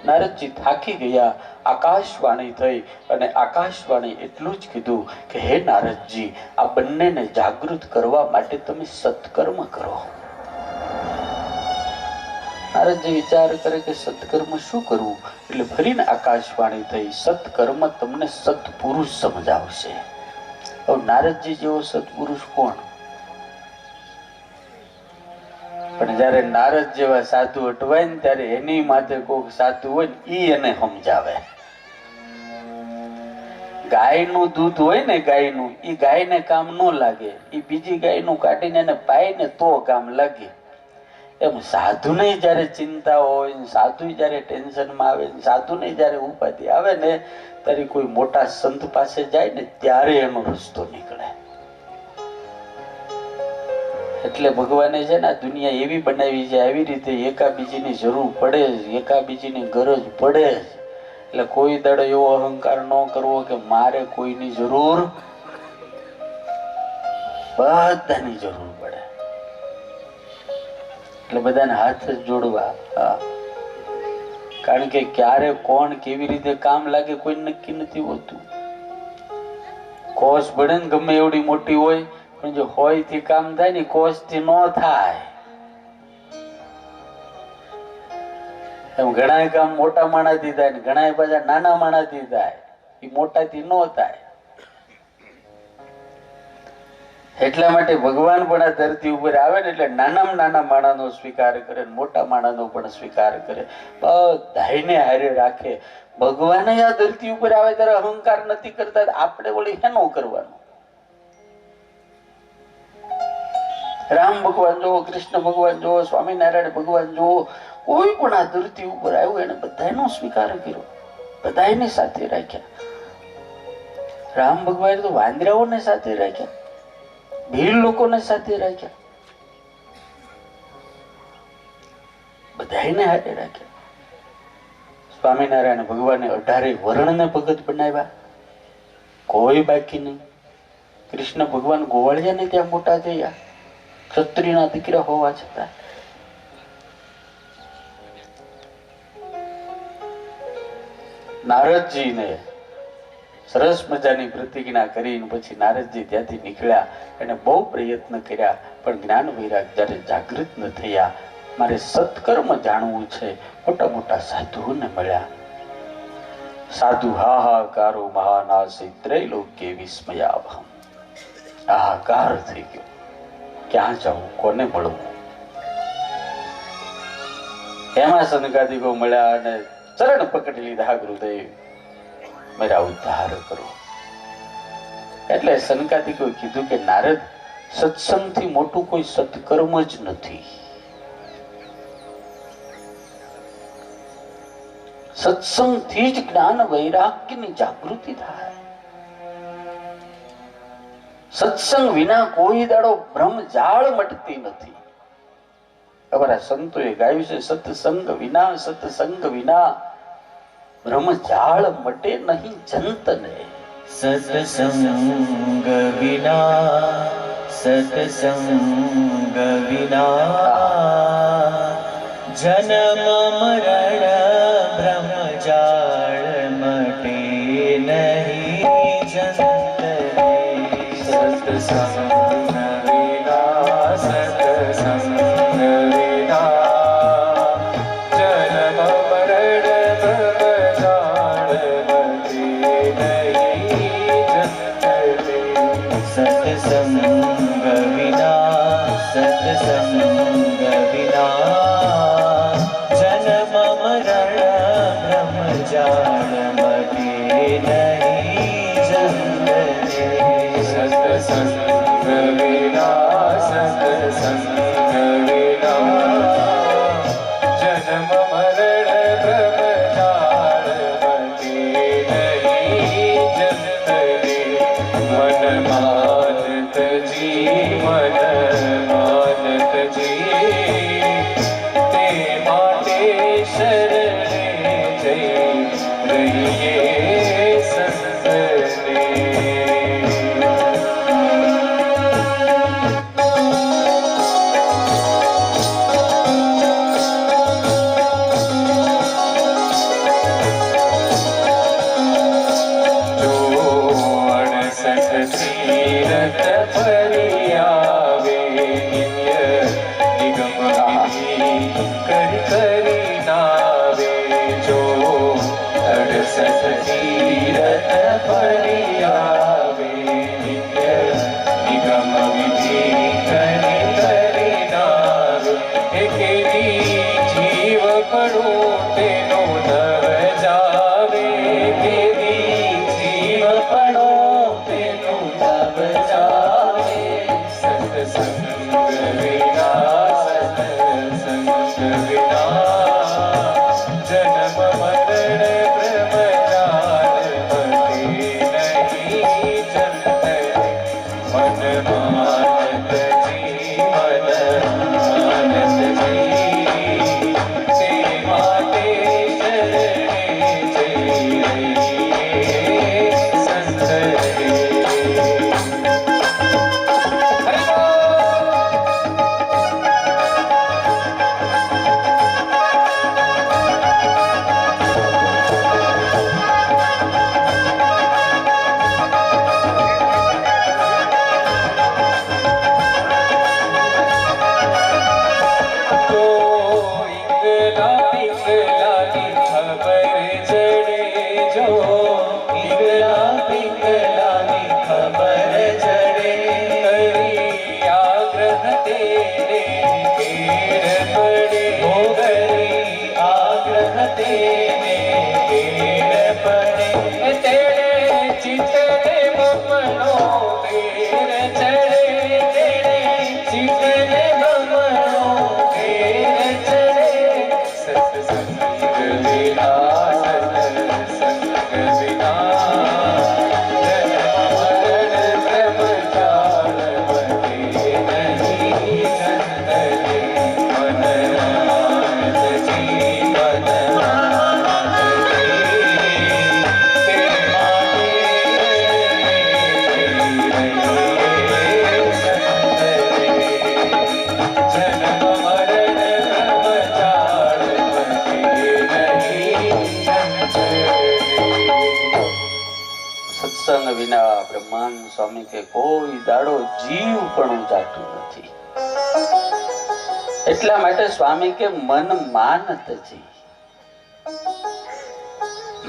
નારદજી થાકી ગયા. આકાશવાણી થઈ અને આકાશવાણી એટલું જ કીધું કે હે નારદજી, આ બંનેને જાગૃત કરવા માટે તમે સત્કર્મ કરો. નારદજી વિચાર કરે કે સત્કર્મ શું કરવું? એટલે ફરીને આકાશવાણી થઈ, સત્કર્મ તમને સત્પુરુષ સમજાવશે. હવે નારદજી જેવો સત્પુરુષ કોણ? પણ જયારે નારદ જેવા સાધુ અટવાય ને ત્યારે એની માથે કોઈક સાધુ હોય ને ઈ એને સમજાવે. ગાયનું દૂધ હોય ને, ગાયનું, ઈ ગાયને કામ ન લાગે, ઈ બીજી ગાયનું કાઢીને એને પાય ને તો કામ લાગે. એમ સાધુને જયારે ચિંતા હોય, સાધુ જયારે ટેન્શનમાં આવે, સાધુને જયારે ઉપાધિ આવે ને, ત્યારે કોઈ મોટા સંત પાસે જાય ને ત્યારે એનો રસ્તો નીકળે. એટલે ભગવાને છે ને આ દુનિયા એવી બનાવી છે, આવી રીતે એકાબીજીની જરૂર પડે, એકાબીજીની ગરજ પડે. એટલે કોઈ દાડો એવો અહંકાર ન કરવો કે મારે કોઈની જરૂર, બધાની જરૂર પડે. એટલે બધાને હાથ જ જોડવા. કારણ કે ક્યારે કોણ કેવી રીતે કામ લાગે કોઈ નક્કી નથી હોતું. કોષ ભળે ને ગમે એવડી મોટી હોય, પણ જો હોય થી કામ થાય ને, કોષ થી ન થાય. એમ ઘણા કામ મોટા માણાથી થાય ને ઘણા પાછા નાના માણાથી થાય. એ મોટાથી ન થાય. એટલા માટે ભગવાન પણ આ ધરતી ઉપર આવે ને એટલે નાનામાં નાના માણાનો સ્વીકાર કરે, મોટા માણાનો પણ સ્વીકાર કરે, બધાને હારે રાખે. ભગવાન આ ધરતી ઉપર આવે ત્યારે અહંકાર નથી કરતા, આપણે વળી હેનો કરવાનો? રામ ભગવાન જુઓ, કૃષ્ણ ભગવાન જુઓ, સ્વામિનારાયણ ભગવાન જુઓ, કોઈ પણ આ ધરતી ઉપર આવ્યું એને બધાનો સ્વીકાર કર્યો, બધાને સાથે રાખ્યા. રામ ભગવાન તો વાંદરાઓને સાથે રાખ્યા, ભીડ લોકોને સાથે રાખ્યા, બધાને હાથે રાખ્યા. સ્વામિનારાયણ ભગવાને 18 વર્ણને ભગત બનાવ્યા, કોઈ બાકી નહીં. કૃષ્ણ ભગવાન ગોવાળિયાને ત્યાં મોટા થયા, ક્ષત્રિયના દીકરા હોવા છતાં. નારદજીને સરસ મજાની પ્રતિજ્ઞા કરીને પછી નારદજી ત્યાંથી નીકળ્યા. એને બહુ પ્રયત્ન કર્યા, પણ જ્ઞાન વૈરાગ જયારે જાગૃત ન થયા. મારે સત્કર્મ જાણવું છે. મોટા મોટા સાધુઓને મળ્યા. સાધુ હાહાકારો મહાનાસી ત્રૈલોક્ય વિસ્મયાવહમ. હાહાકાર થઈ ગયો, ક્યાં જવું, કોને મળવું? એમાં સનકાદિકો મળ્યા અને ચરણ પકડી લીધા, ગુરુદેવ મારા ઉદ્ધાર કરો. એટલે સનકાદિકો કીધું કે નારદ, સત્સંગથી મોટું કોઈ સત્કર્મ જ નથી. સત્સંગથી જ જ્ઞાન વૈરાગ્યની જાગૃતિ થાય. સત્સંગ વિના કોઈ દાડો બ્રહ્મ જાળ મટતી નથી. અમારા સંતોએ ગાયું છે, સત્સંગ વિના બ્રહ્મ જાળ મટે નહીં જંતને. સત્સંગ વિના જન્મ મરણ બ્રહ્મજાળ મટે નહીં જંતરે. સત્સંગ વિના तेरे घेर पड़े भोगरी आग्रह तेरे घेर पड़े तेरे चितरे बमनो घेर चढ़े तेरे चितरे बमनो घेर चढ़े सत्संग बिना सत्संग बिना સત્સંગ વિના બ્રહ્માંડ સ્વામી કે કોઈ દાડો જીવ પણ જાતું નથી. એટલા માટે સ્વામી કે મન માનત જી,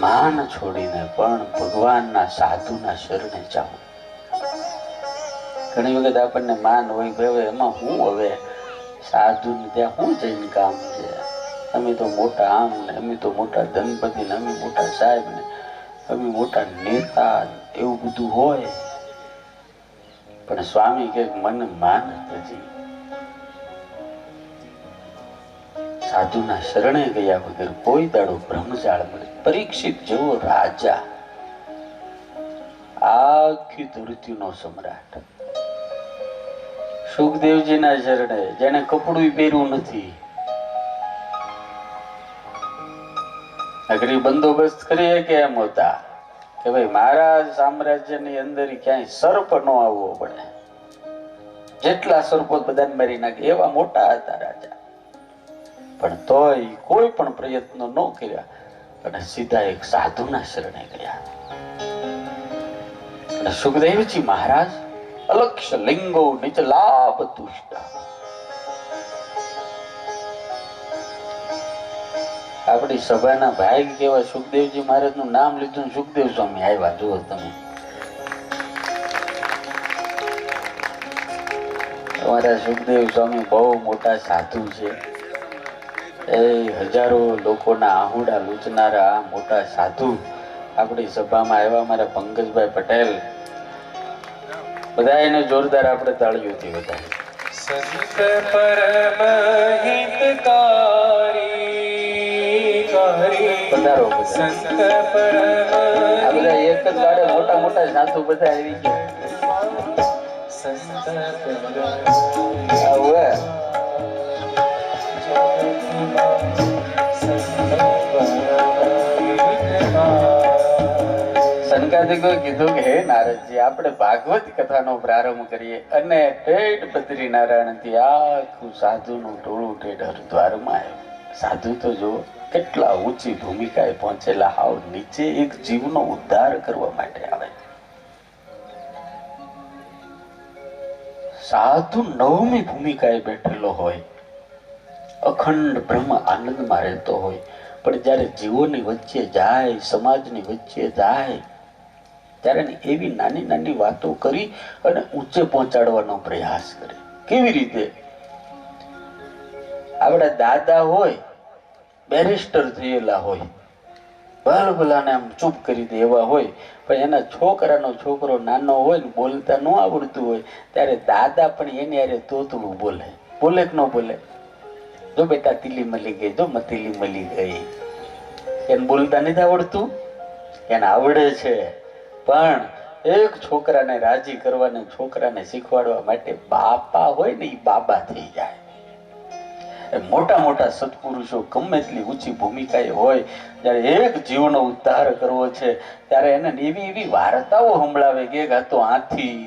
માન છોડીને પણ ભગવાનના સાધુના શરણે જાઓ. ઘણી વખત આપણને માન હોય ભાઈ એમાં હું હવે સાધુ ને ત્યાં હું જઈને કામ છે, અમે તો મોટા આમ ને અમે તો મોટા ધનપતિ ને અમે મોટા સાહેબ ને અમે મોટા નેતા, એવું બધું હોય. પણ સ્વામી કે મન માન જી, સાધુના શરણે ગયા વગર કોઈ દાડો બ્રહ્મજાળ મળે. પરીક્ષિત જેવો રાજા, આખી ધરતીનો સમ્રાટ, સુખદેવજીના શરણે, જેને કપડું પહેર્યું નથી, અઘરી બંદોબસ્ત કરીએ કે એમ હતા કે ભાઈ મારા સામ્રાજ્યની અંદર ક્યાંય સર્પ ન આવવો પડે, જેટલા સર્પો બધાને મારી નાખે એવા મોટા હતા રાજા. પણ તોય કોઈ પણ પ્રયત્નો ન કર્યા અને સીધા એક સાધુના શરણે ગયા. અને સુખદેવજી મહારાજ અલક્ષ્ય લિંગો નિચલાભ તુષ્ટ, આપણી સભાના ભાઈ કેવા સુખદેવજી મહારાજ નું નામ લીધું, સુખદેવ સ્વામી આવ્યા. જુઓ તમે, તમારા સુખદેવ સ્વામી બહુ મોટા સાધુ છે. એ હજારો લોકોના આહુડા લૂંટનારા મોટા સાધુ આપણી સભામાં આવ્યા. મારા પંકજભાઈ પટેલ, બધા એને જોરદાર આપણે તાળીઓથી વધારે. સંત પરમ હિતકારી પધારો. સંત પરમ આ બધા એક જ વારે મોટા મોટા સાધુ બધા આવી ગયા. સંત સનકાદિકોએ કીધું કે હે નારદજી, આપણે ભાગવત કથાનો પ્રારંભ કરીએ. અને ઠેઠ બદ્રીનારાયણથી આખું સાધુનું ટોળું ઠેઠ હરિદ્વારમાં આવ્યું. સાધુ તો જો કેટલા ઊંચી ભૂમિકાએ પહોંચેલા, હાવ નીચે એક જીવનો ઉદ્ધાર કરવા માટે આવે. સાધુ નવમી ભૂમિકાએ બેઠેલો હોય, અખંડ બ્રહ્મ આનંદમાં રહેતો હોય, પણ જયારે જીવોની વચ્ચે જાય, સમાજની વચ્ચે જાય, ત્યારે એવી નાની નાની વાતો કરી અને ઊંચે પહોંચાડવાનો પ્રયાસ કરે. કેવી રીતે? આપણા દાદા હોય, બેરિસ્ટર થયેલા હોય, ભલાને આમ ચૂપ કરી દે એવા હોય, પણ એના છોકરાનો છોકરો નાનો હોય ને, બોલતા ન આવડતું હોય, ત્યારે દાદા પણ એને યારે તોતડું બોલે. બોલે કે ન બોલે? જો બેટા તીલી મળી ગઈ, જો મતીલી મળી ગઈ. એને બોલતા નથી આવડતું, એને આવડે છે. પણ એક છોકરાને રાજી કરવાને, છોકરાને શીખવાડવા માટે બાપા હોય ને, એ બાબા થઈ જાય. મોટા મોટા સત્પુરુષો ગમે એટલી ઊંચી ભૂમિકાએ હોય, જયારે એક જીવનો ઉદ્ધાર કરવો છે, ત્યારે એને એવી એવી વાર્તાઓ સંભળાવે કે હતો હાથી,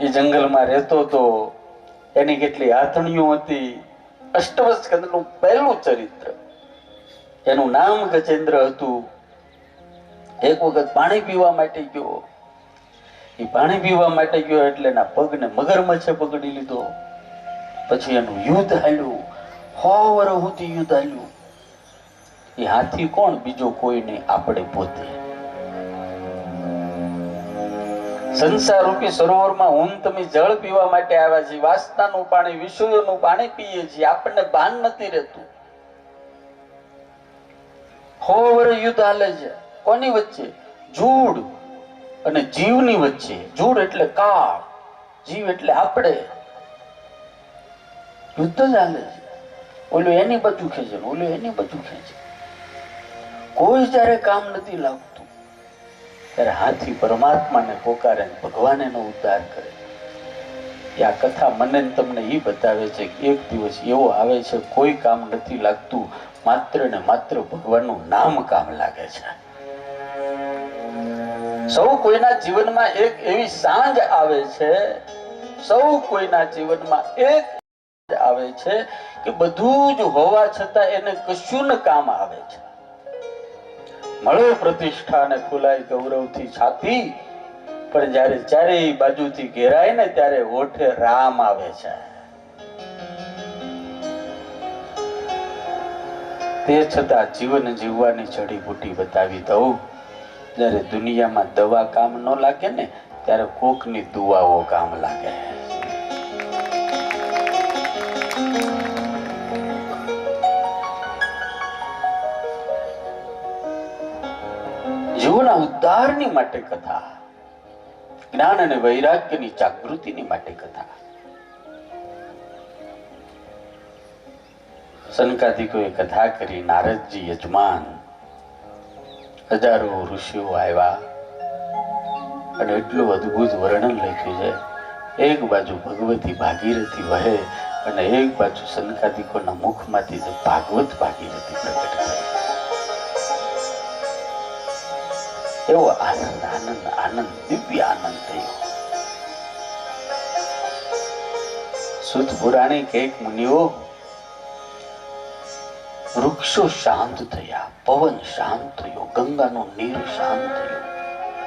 એ જંગલમાં રહેતો હતો, એની કેટલી હાથણીઓ હતી. અષ્ટવસ્કંદનું પહેલું ચરિત્ર, એનું નામ ગજેન્દ્ર હતું. એક વખત પાણી પીવા માટે ગયો. એ પાણી પીવા માટે ગયો એટલે એના પગને મગરમચ્છે પકડી લીધો. પછી એનું યુદ્ધ હાલ્યું, 100 વર્ષ સુધી યુદ્ધ હાલ્યું. એ હાથી કોણ? બીજો કોઈ નહીં, આપણે પોતે. સંસાર રૂપી સરોવરમાં હું તમે જળ પીવા માટે આવ્યા છીએ, વાસનાનું પાણી, વિષયોનું પાણી પીએ છીએ, આપણને ભાન નથી રહેતું. હોવર યુદ્ધ હાલે છે કોની વચ્ચે? જૂડ અને જીવની વચ્ચે. જૂડ એટલે કાળ, જીવ એટલે આપણે. યુદ્ધ જ હાલે છે. ઓલું એની બાજુ ખેંચે, ઓલું એની બાજુ ખેંચે. કોઈ જયારે કામ નથી લાગતું ત્યારે હાથી પરમાત્માને પોકારે, ભગવાન એનો ઉદ્ધાર કરે. આ કથા મને તમને એ બતાવે છે કે એક દિવસ એવો આવે છે કોઈ કામ નથી લાગતું, માત્ર ને માત્ર ભગવાનનું નામ કામ લાગે છે. સૌ કોઈના જીવનમાં એક એવી સાંજ આવે છે, સૌ કોઈના જીવનમાં એક આવે છે કે બધું જ હોવા છતાં એને કશું ન કામ આવે છે. મળે પ્રતિષ્ઠા અને ફૂલાય ગૌરવથી છાતી, પણ જયારે ચારેય બાજુથી ઘેરાય ને ત્યારે હોઠે રામ આવે છે. તે છતાં જીવન જીવવાની જડીબુટી બતાવી દઉં. જયારે દુનિયામાં દવા કામ ન લાગે ને ત્યારે કોકની દુઆઓ કામ લાગે. જીવના ઉદ્ધારની માટે કથા, જ્ઞાન અને વૈરાગ્યની જાગૃતિની માટે કથા. સનકાદિકોએ કથા કરી. નારદજી યજમાન, હજારો ઋષિઓ આવ્યા અને એટલું અદ્ભુત વર્ણન લખ્યું છે. એક બાજુ ભગવતી ભાગીરથી વહે અને એક બાજુ સનકાદિકોના મુખમાંથી ભાગવત ભાગીરથી પ્રગટ થાય. એવો આનંદ આનંદ આનંદ, દિવ્ય આનંદ થયો. સુત પુરાણી કે મુનિઓ, વૃક્ષો શાંત થયા, પવન શાંત થયો, ગંગાનું નીર શાંત થયું,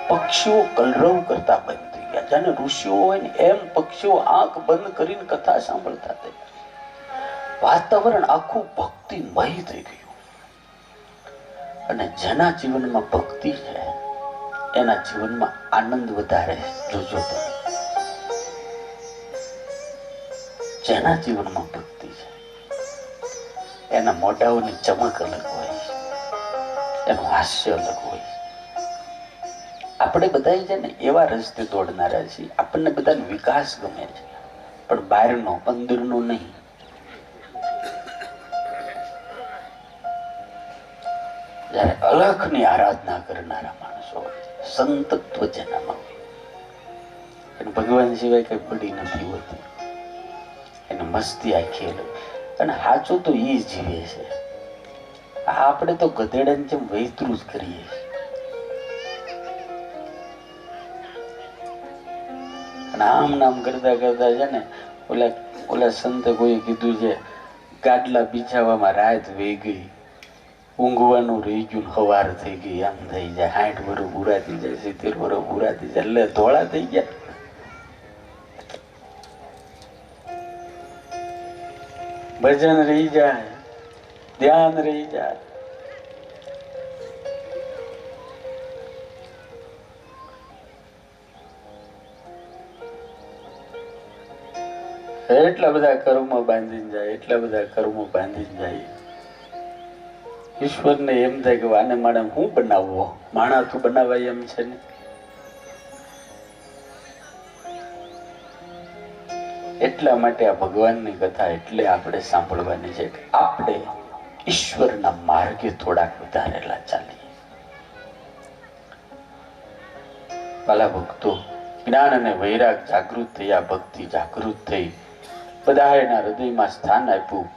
પક્ષીઓ કલરવ કરતા બંધ થઈ ગયા. જાણે ઋષિઓ હોય ને એમ પક્ષીઓ આંખ બંધ કરીને કથા સાંભળતા થયા. વાતાવરણ આખું ભક્તિમય થઈ ગયું. અને જેના જીવનમાં ભક્તિ છે એના જીવનમાં આનંદ વધારે. જોજો તમે, જેના જીવનમાં ભક્તિ છે એના મોઢાઓની ચમક અલગ હોય, એનું હાસ્ય અલગ હોય. આપણે બધા છે ને એવા રસ્તે દોડનારા છીએ. આપણને બધાને વિકાસ ગમે છે, પણ બહારનો, અંદરનો નહીં. જયારે અલખની આરાધના કરનારા માણસો, સંતત્વ જેનામાં હોય, એને ભગવાન સિવાય કઈ પડી નથી હોતી. એને મસ્તી આખી અલગ. અને સાચું તો ઈ જીવે છે. આપણે તો ગધેડાની જેમ વૈતરું જ કરીએ છીએ. અને આમ નામ કરતા કરતા છે ને ઓલા સંતે કોઈ કીધું છે, ગાડલા બિછાવામાં રાત વહી ગઈ, ઊંઘવાનું રહી ગયું, હવાર થઈ ગઈ. આમ થઈ જાય. 60 વર્ષ પૂરા થઈ જાય, 70 વર્ષ પૂરા થઈ જાય, એટલે ધોળા થઈ ગયા. ભજન રહી જાય, ધ્યાન રહી જાય. એટલા બધા કર્મો બાંધીને જાય, એટલા બધા કર્મો બાંધીને જાય. ઈશ્વરને એમ થાય કે આને માણે હું બનાવવો, માણા તું બનાવાય એમ છે ને. એટલા માટે આ ભગવાનની કથા એટલે આપણે સાંભળવાની છે કે આપણે ઈશ્વરના માર્ગે થોડાક વધારેલા ચાલીએ. વાલા ભક્તો, જ્ઞાન અને વૈરાગ જાગૃત થયા, ભક્તિ જાગૃત થઈ, બધાના હૃદયમાં સ્થાન આપ્યું.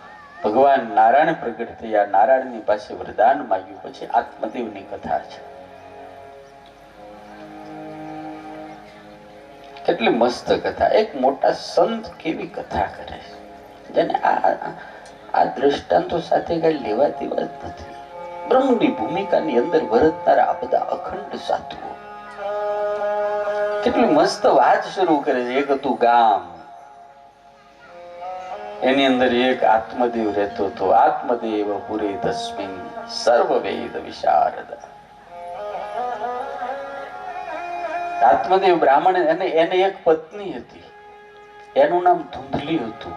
ભગવાન નારાયણ પ્રગટ થયા, નારાયણની પાસે વરદાન માંગ્યું. પછી આત્મદેવની કથા છે. કેટલી મસ્ત કથા. એક મોટા સંત કેવી કથા કરે છે, જેને આ દ્રષ્ટાંતો સાથે કઈ લેવા દેવા જ નથી. બ્રહ્મની ભૂમિકાની અંદર વર્તનારા આ બધા અખંડ સાધુઓ કેટલી મસ્ત વાત શરૂ કરે છે. એક હતું ગામ, એની અંદર એક આત્મદેવ રહેતો હતો. આત્મદેવ પુરે તસ્મિન સર્વ વેદ વિશારદ. આત્મદેવ બ્રાહ્મણ એને એક પત્ની હતી, એનું નામ ધુંધલી હતું.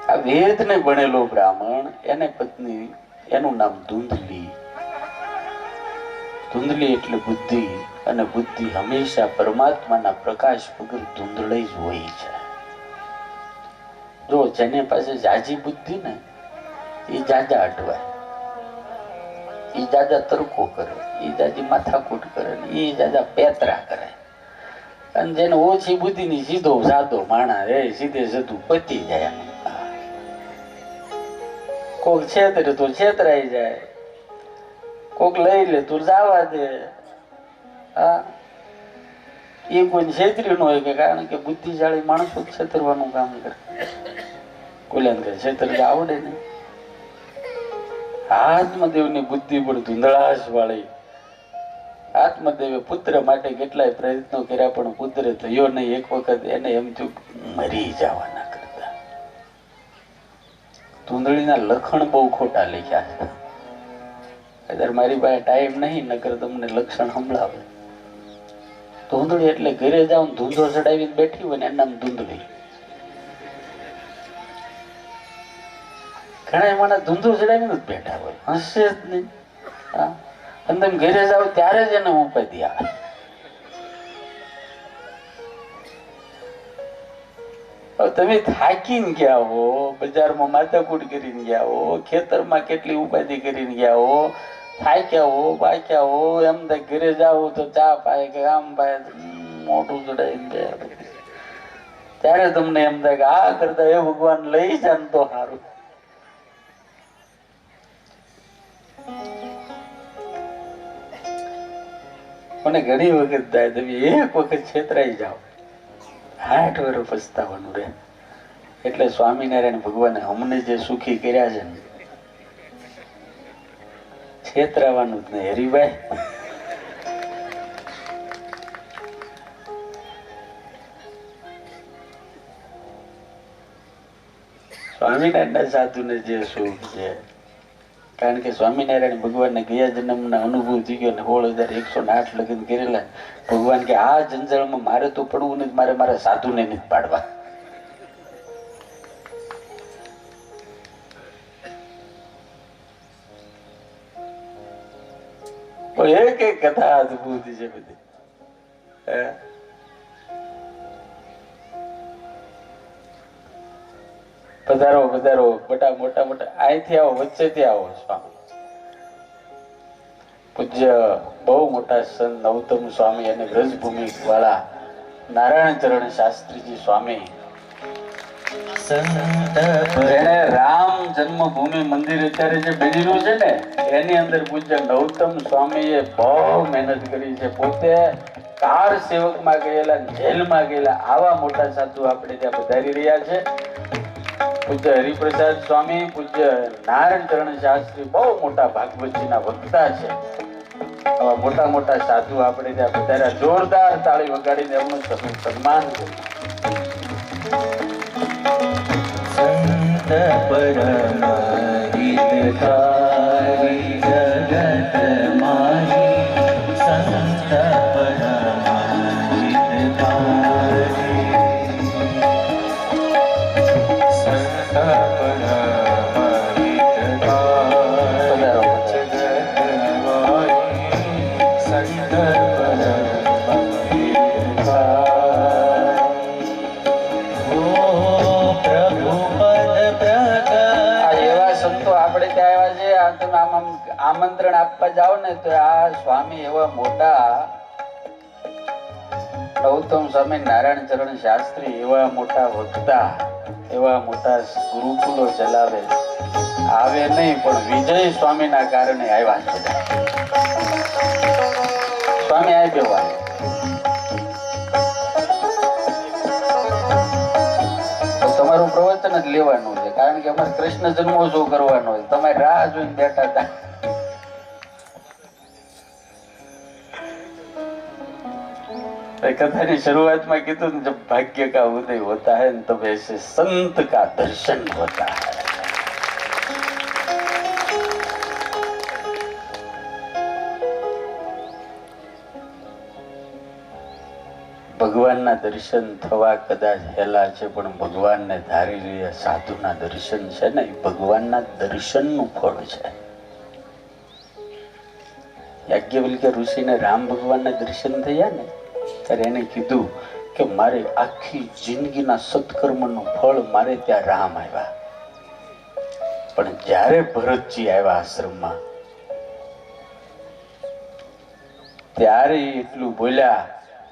આ વેદ ને ભણેલો બ્રાહ્મણ, એને પત્ની, એનું નામ ધુંધલી. ધુંધલી એટલે બુદ્ધિ, અને બુદ્ધિ હંમેશા પરમાત્માના પ્રકાશ વગર ધુંધળી જ હોય છે. જો જેને પાસે જાજી બુદ્ધિ ને એ જાજા અટવાય, એ જાજા તર્કો કરે, એ જાજી માથાકૂટ કરે, એ જાજા પેતરા કરે. અને જેને ઓછી બુદ્ધિ ની સીધો સાદો માણા રે, સીધે સીધું પતી જાય. કોક છેતરે તો છેતરાઈ જાય, કોક લઈ લે તો જવા દે. હા, એ કોઈ છેતરી ન હોય કે, કારણ કે બુદ્ધિશાળી માણસો છેતરવાનું કામ કરે. કોલ્યાન કરે છેતરતા આવડે ને. આત્મદેવની બુદ્ધિ પણ ધુંધળાશ વાળી. આત્મદેવે પુત્ર માટે કેટલાય પ્રયત્નો કર્યા, પણ પુત્ર થયો નહીં. એક વખત એને એમ થયું મરી જવાના કરતા. ધુંધળીના લખણ બહુ ખોટા લખ્યા છે. અત્યારે મારી પાસે ટાઈમ નહીં, નકર તમને લક્ષણ સંભળાવે. ધૂંધળી એટલે ઘરે જાવ ધૂંધો ચડાવીને બેઠી હોય ને એનું નામ ધૂંધળી. ઘણા માણસ ધૂંધો ચડાવીને જ બેઠા હોય, હશે જ નહીં. હા, અને તમે ઘરે જાવ ત્યારે જ એને ઉપાધિ આવે. તમે થાકીને ગયા હો, બજારમાં માથાકૂટ કરીને ગયા હો, ખેતરમાં કેટલી ઉપાધિ કરીને ગયા હો, થાક્યા હો, પાક્યા હો, એમ ઘરે જાવ તો ચા પાય કે આમ પાય, મોટું ચડાવીને ગયા, ત્યારે તમને એમ થાય કે આ કરતા એ ભગવાન લઈ જાય તો સારું. મને ઘણી વખત થાય, તમે એક વખત છેતરાઈ જાઓ, 60 વર્ષ પસ્તાવાનું રહે. એટલે સ્વામિનારાયણ ભગવાને અમને જે સુખી કર્યા છે ને, છેતરાવાનું જ નહીં. હરિભાઈ, સ્વામિનારાયણ સાધુને જે સુખ છે, કારણ કે સ્વામિનારાયણ ભગવાનને ગયા જન્મના અનુભવ થઈ ગયો ને 16,108 લગ્ન કરેલા. ભગવાન કે આ જંજાળમાં મારે તો પડવું નથી, મારે મારા સાધુને નથી પાડવા. એક એક કથા અદભુત છે બધી. પધારો પધારો, બધા મોટા મોટા અહીંથી આવો, વચ્ચેથી આવો. સ્વામી પૂજ્ય બહુ મોટા સંત નવતમ સ્વામી અને વ્રજભૂમિ વાળા નારાયણ ચરણ શાસ્ત્રીજી સ્વામી, જેને રામ જન્મભૂમિ મંદિર અત્યારે જે બન્યું છે ને, એની અંદર પૂજ્ય નવતમ સ્વામીએ બહુ મહેનત કરી છે. પોતે કાર સેવકમાં ગયેલા, જેલમાં ગયેલા આવા મોટા સાધુ આપણે ત્યાં પધારી રહ્યા છે. પૂજ્ય હરિપ્રસાદ સ્વામી, પૂજ્ય નારાયણ ચરણ શાસ્ત્રી બહુ મોટા ભાગવતજીના વક્તા છે. આવા મોટા મોટા સાધુ આપણે ત્યાં પધાર્યા. જોરદાર તાળી વગાડીને એમનું સન્માન કર્યું. સંત પરમ હિતકારી જગત માહી, સંત પરમ હિતકારી, સંત પરમ હિતકારી જગત માહી, સંત પરમ આમંત્રણ આપવા જાઓ ને તો આ સ્વામી એવા મોટા ગૌતમ સ્વામી નારાયણ ચરણ શાસ્ત્રી એવા મોટા વક્તા, એવા મોટા ગુરુકુલો ચલાવે, આવે નહીં પણ વિજય સ્વામી ના કારણે આવ્યા છે. સ્વામી આવ્યો, તમારું પ્રવચન જ લેવાનું છે, કારણ કે અમારે કૃષ્ણ જન્મોત્સવ કરવાનો હોય. તમે રાહ જોઈને બેઠા હતા. कथा शुरुआत में कीधु जब भाग्य का उदय होता है तब ऐसे संत का दर्शन होता है. ભગવાનના દર્શન થવા કદાચ હેલા છે, પણ ભગવાનને ધારી રહ્યા સાધુના દર્શન છે ને એ ભગવાનના દર્શનનું ફળ છે. યાજ્ઞવલ્ક્ય ઋષિને રામ ભગવાનના દર્શન થયા ને ત્યારે એને કીધું કે મારે આખી જિંદગીના સત્કર્મનું ફળ મારે ત્યાં રામ આવ્યા. પણ જ્યારે ભરતજી આવ્યા આશ્રમમાં ત્યારે એટલું બોલ્યા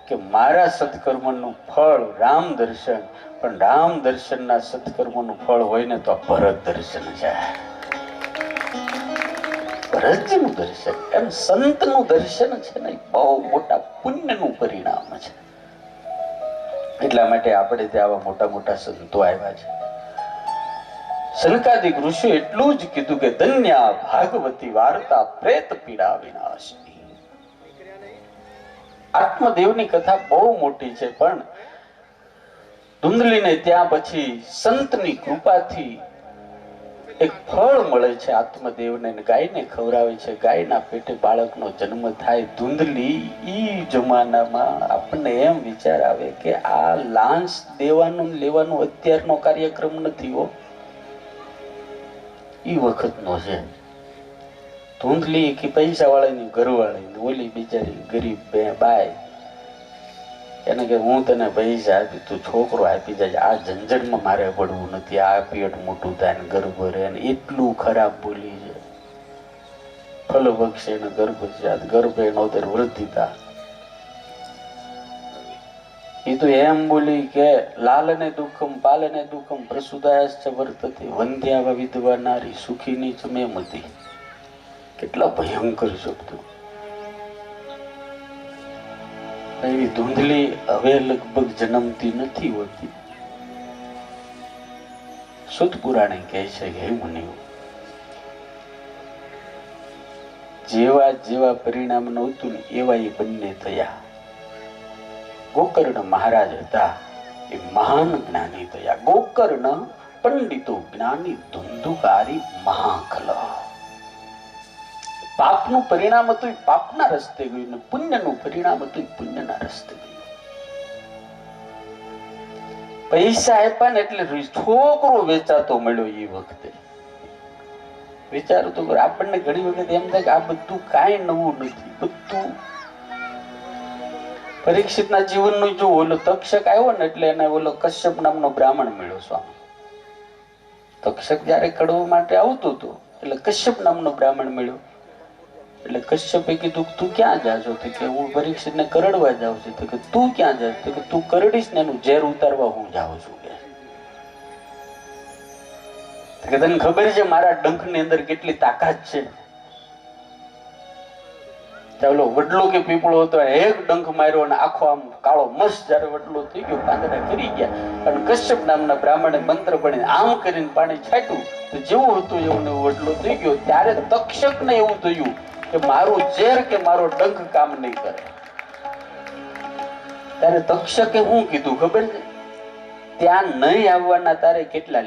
કે મારા સત્કર્મનું ફળ રામ દર્શન, પણ રામ દર્શનના સત્કર્મનું ફળ હોય ને તો ભરત દર્શન છે. ભરતજીનું દર્શન એમ સંતનું દર્શન છે ને બહુ મોટા પુણ્યનું પરિણામ છે. એટલા માટે આપણે ત્યાં આવા મોટા મોટા સંતો આવ્યા છે. સનકાદિક ઋષિ એટલું જ કીધું કે ધન્યા ભાગવતી વાર્તા પ્રેત પીડા વિનાશની. આત્મદેવની કથા બહુ મોટી છે, પણ ધુંધલીને ત્યાં પછી સંતની કૃપાથી એક ફળ મળે છે. આત્મદેવને ગાયને ખવડાવે છે, ગાયના પેટે બાળકનો જન્મ થાય. ધુંધલી ઈ જમાનામાં આપણને એમ વિચાર આવે કે આ લાંચ દેવાનું લેવાનું અત્યારનો કાર્યક્રમ નથી હો, ઈ વખતનો છે. ધૂંધલી કે પૈસા વાળાની ઘરવાળી ઓલી બિચારી ગરીબ બાય એને કે હું તને પૈસા આપી તું છોકરો આપી જાય, આ ઝંઝટમાં મારે પડવું નથી, આ પેટ મોટું થાય ને ગર્ભ રહે ને. એટલું ખરાબ બોલી છે. ફલ વક્ષે ને ગર્ભ છે, ગર્ભ એનો વૃદ્ધિતા. એ તો એમ બોલી કે લાલને દુઃખમ પાલને દુઃખમ પ્રસુદાયશ્ચ વર્તતે વંધ્યા વિધવા નારી સુખીની જ મેં મતી. કેટલા ભયંકર શબ્દો. એવી ધૂંધલી હવે લગભગ જન્મતી નથી હોતી. સુત પુરાણે કહે છે કે હે મુનિઓ, જેવા જેવા પરિણામ નહોતું ને એવા એ બંને થયા. ગોકર્ણ મહારાજ હતા એ મહાન જ્ઞાની થયા. ગોકર્ણ પંડિતો જ્ઞાની ધુંધુકારી મહાકલ. પાપનું પરિણામ હતું એ પાપના રસ્તે ગયું ને પુણ્યનું પરિણામ હતું એ પુણ્યના રસ્તે ગયું. પૈસા આપ્યા ને એટલે છોકરો વેચાતો મળ્યો. એ વખતે વિચારો તો આપણને ઘણી વખત એમ થાય કે આ બધું કાંઈ નવું નથી. બધું પરીક્ષિતના જીવનનું જો ઓલો તક્ષક આવ્યો ને એટલે એને ઓલો કશ્યપ નામનો બ્રાહ્મણ મળ્યો. સ્વામી તક્ષક જયારે કડવા માટે આવતો હતો એટલે કશ્યપ નામનો બ્રાહ્મણ મળ્યો. એટલે કશ્યપે કીધું તું ક્યાં જાજો? તો કે હું પરીક્ષિતને કરડવા જાઉં છું. તો કે તું ક્યાં જા? તો કે તું કરડીશ ને એનું ઝેર ઉતારવા હું જાઉં છું. કે તને ખબર છે મારા ડંખની અંદર કેટલી તાકાત છે? ચાલો વડલો કે પીપળો હતો એક ડંખ માર્યો અને આખો આમ કાળો મસ્ત જયારે વડલો થઈ ગયો પાંદડા કરી ગયા અને કશ્યપ નામના બ્રાહ્મણે મંત્ર પડીને આમ કરીને પાણી છાંટ્યું તો જેવું હતું એવું ને વડલો થઈ ગયો. ત્યારે તક્ષક ને એવું થયું કે મારું ઝેર કે મારો ડંખ કામ નહીં કરે. ત્યારે તક્ષકે શું કીધું ખબર છે? ત્યાં નહીં આવવાના તારે કેટલા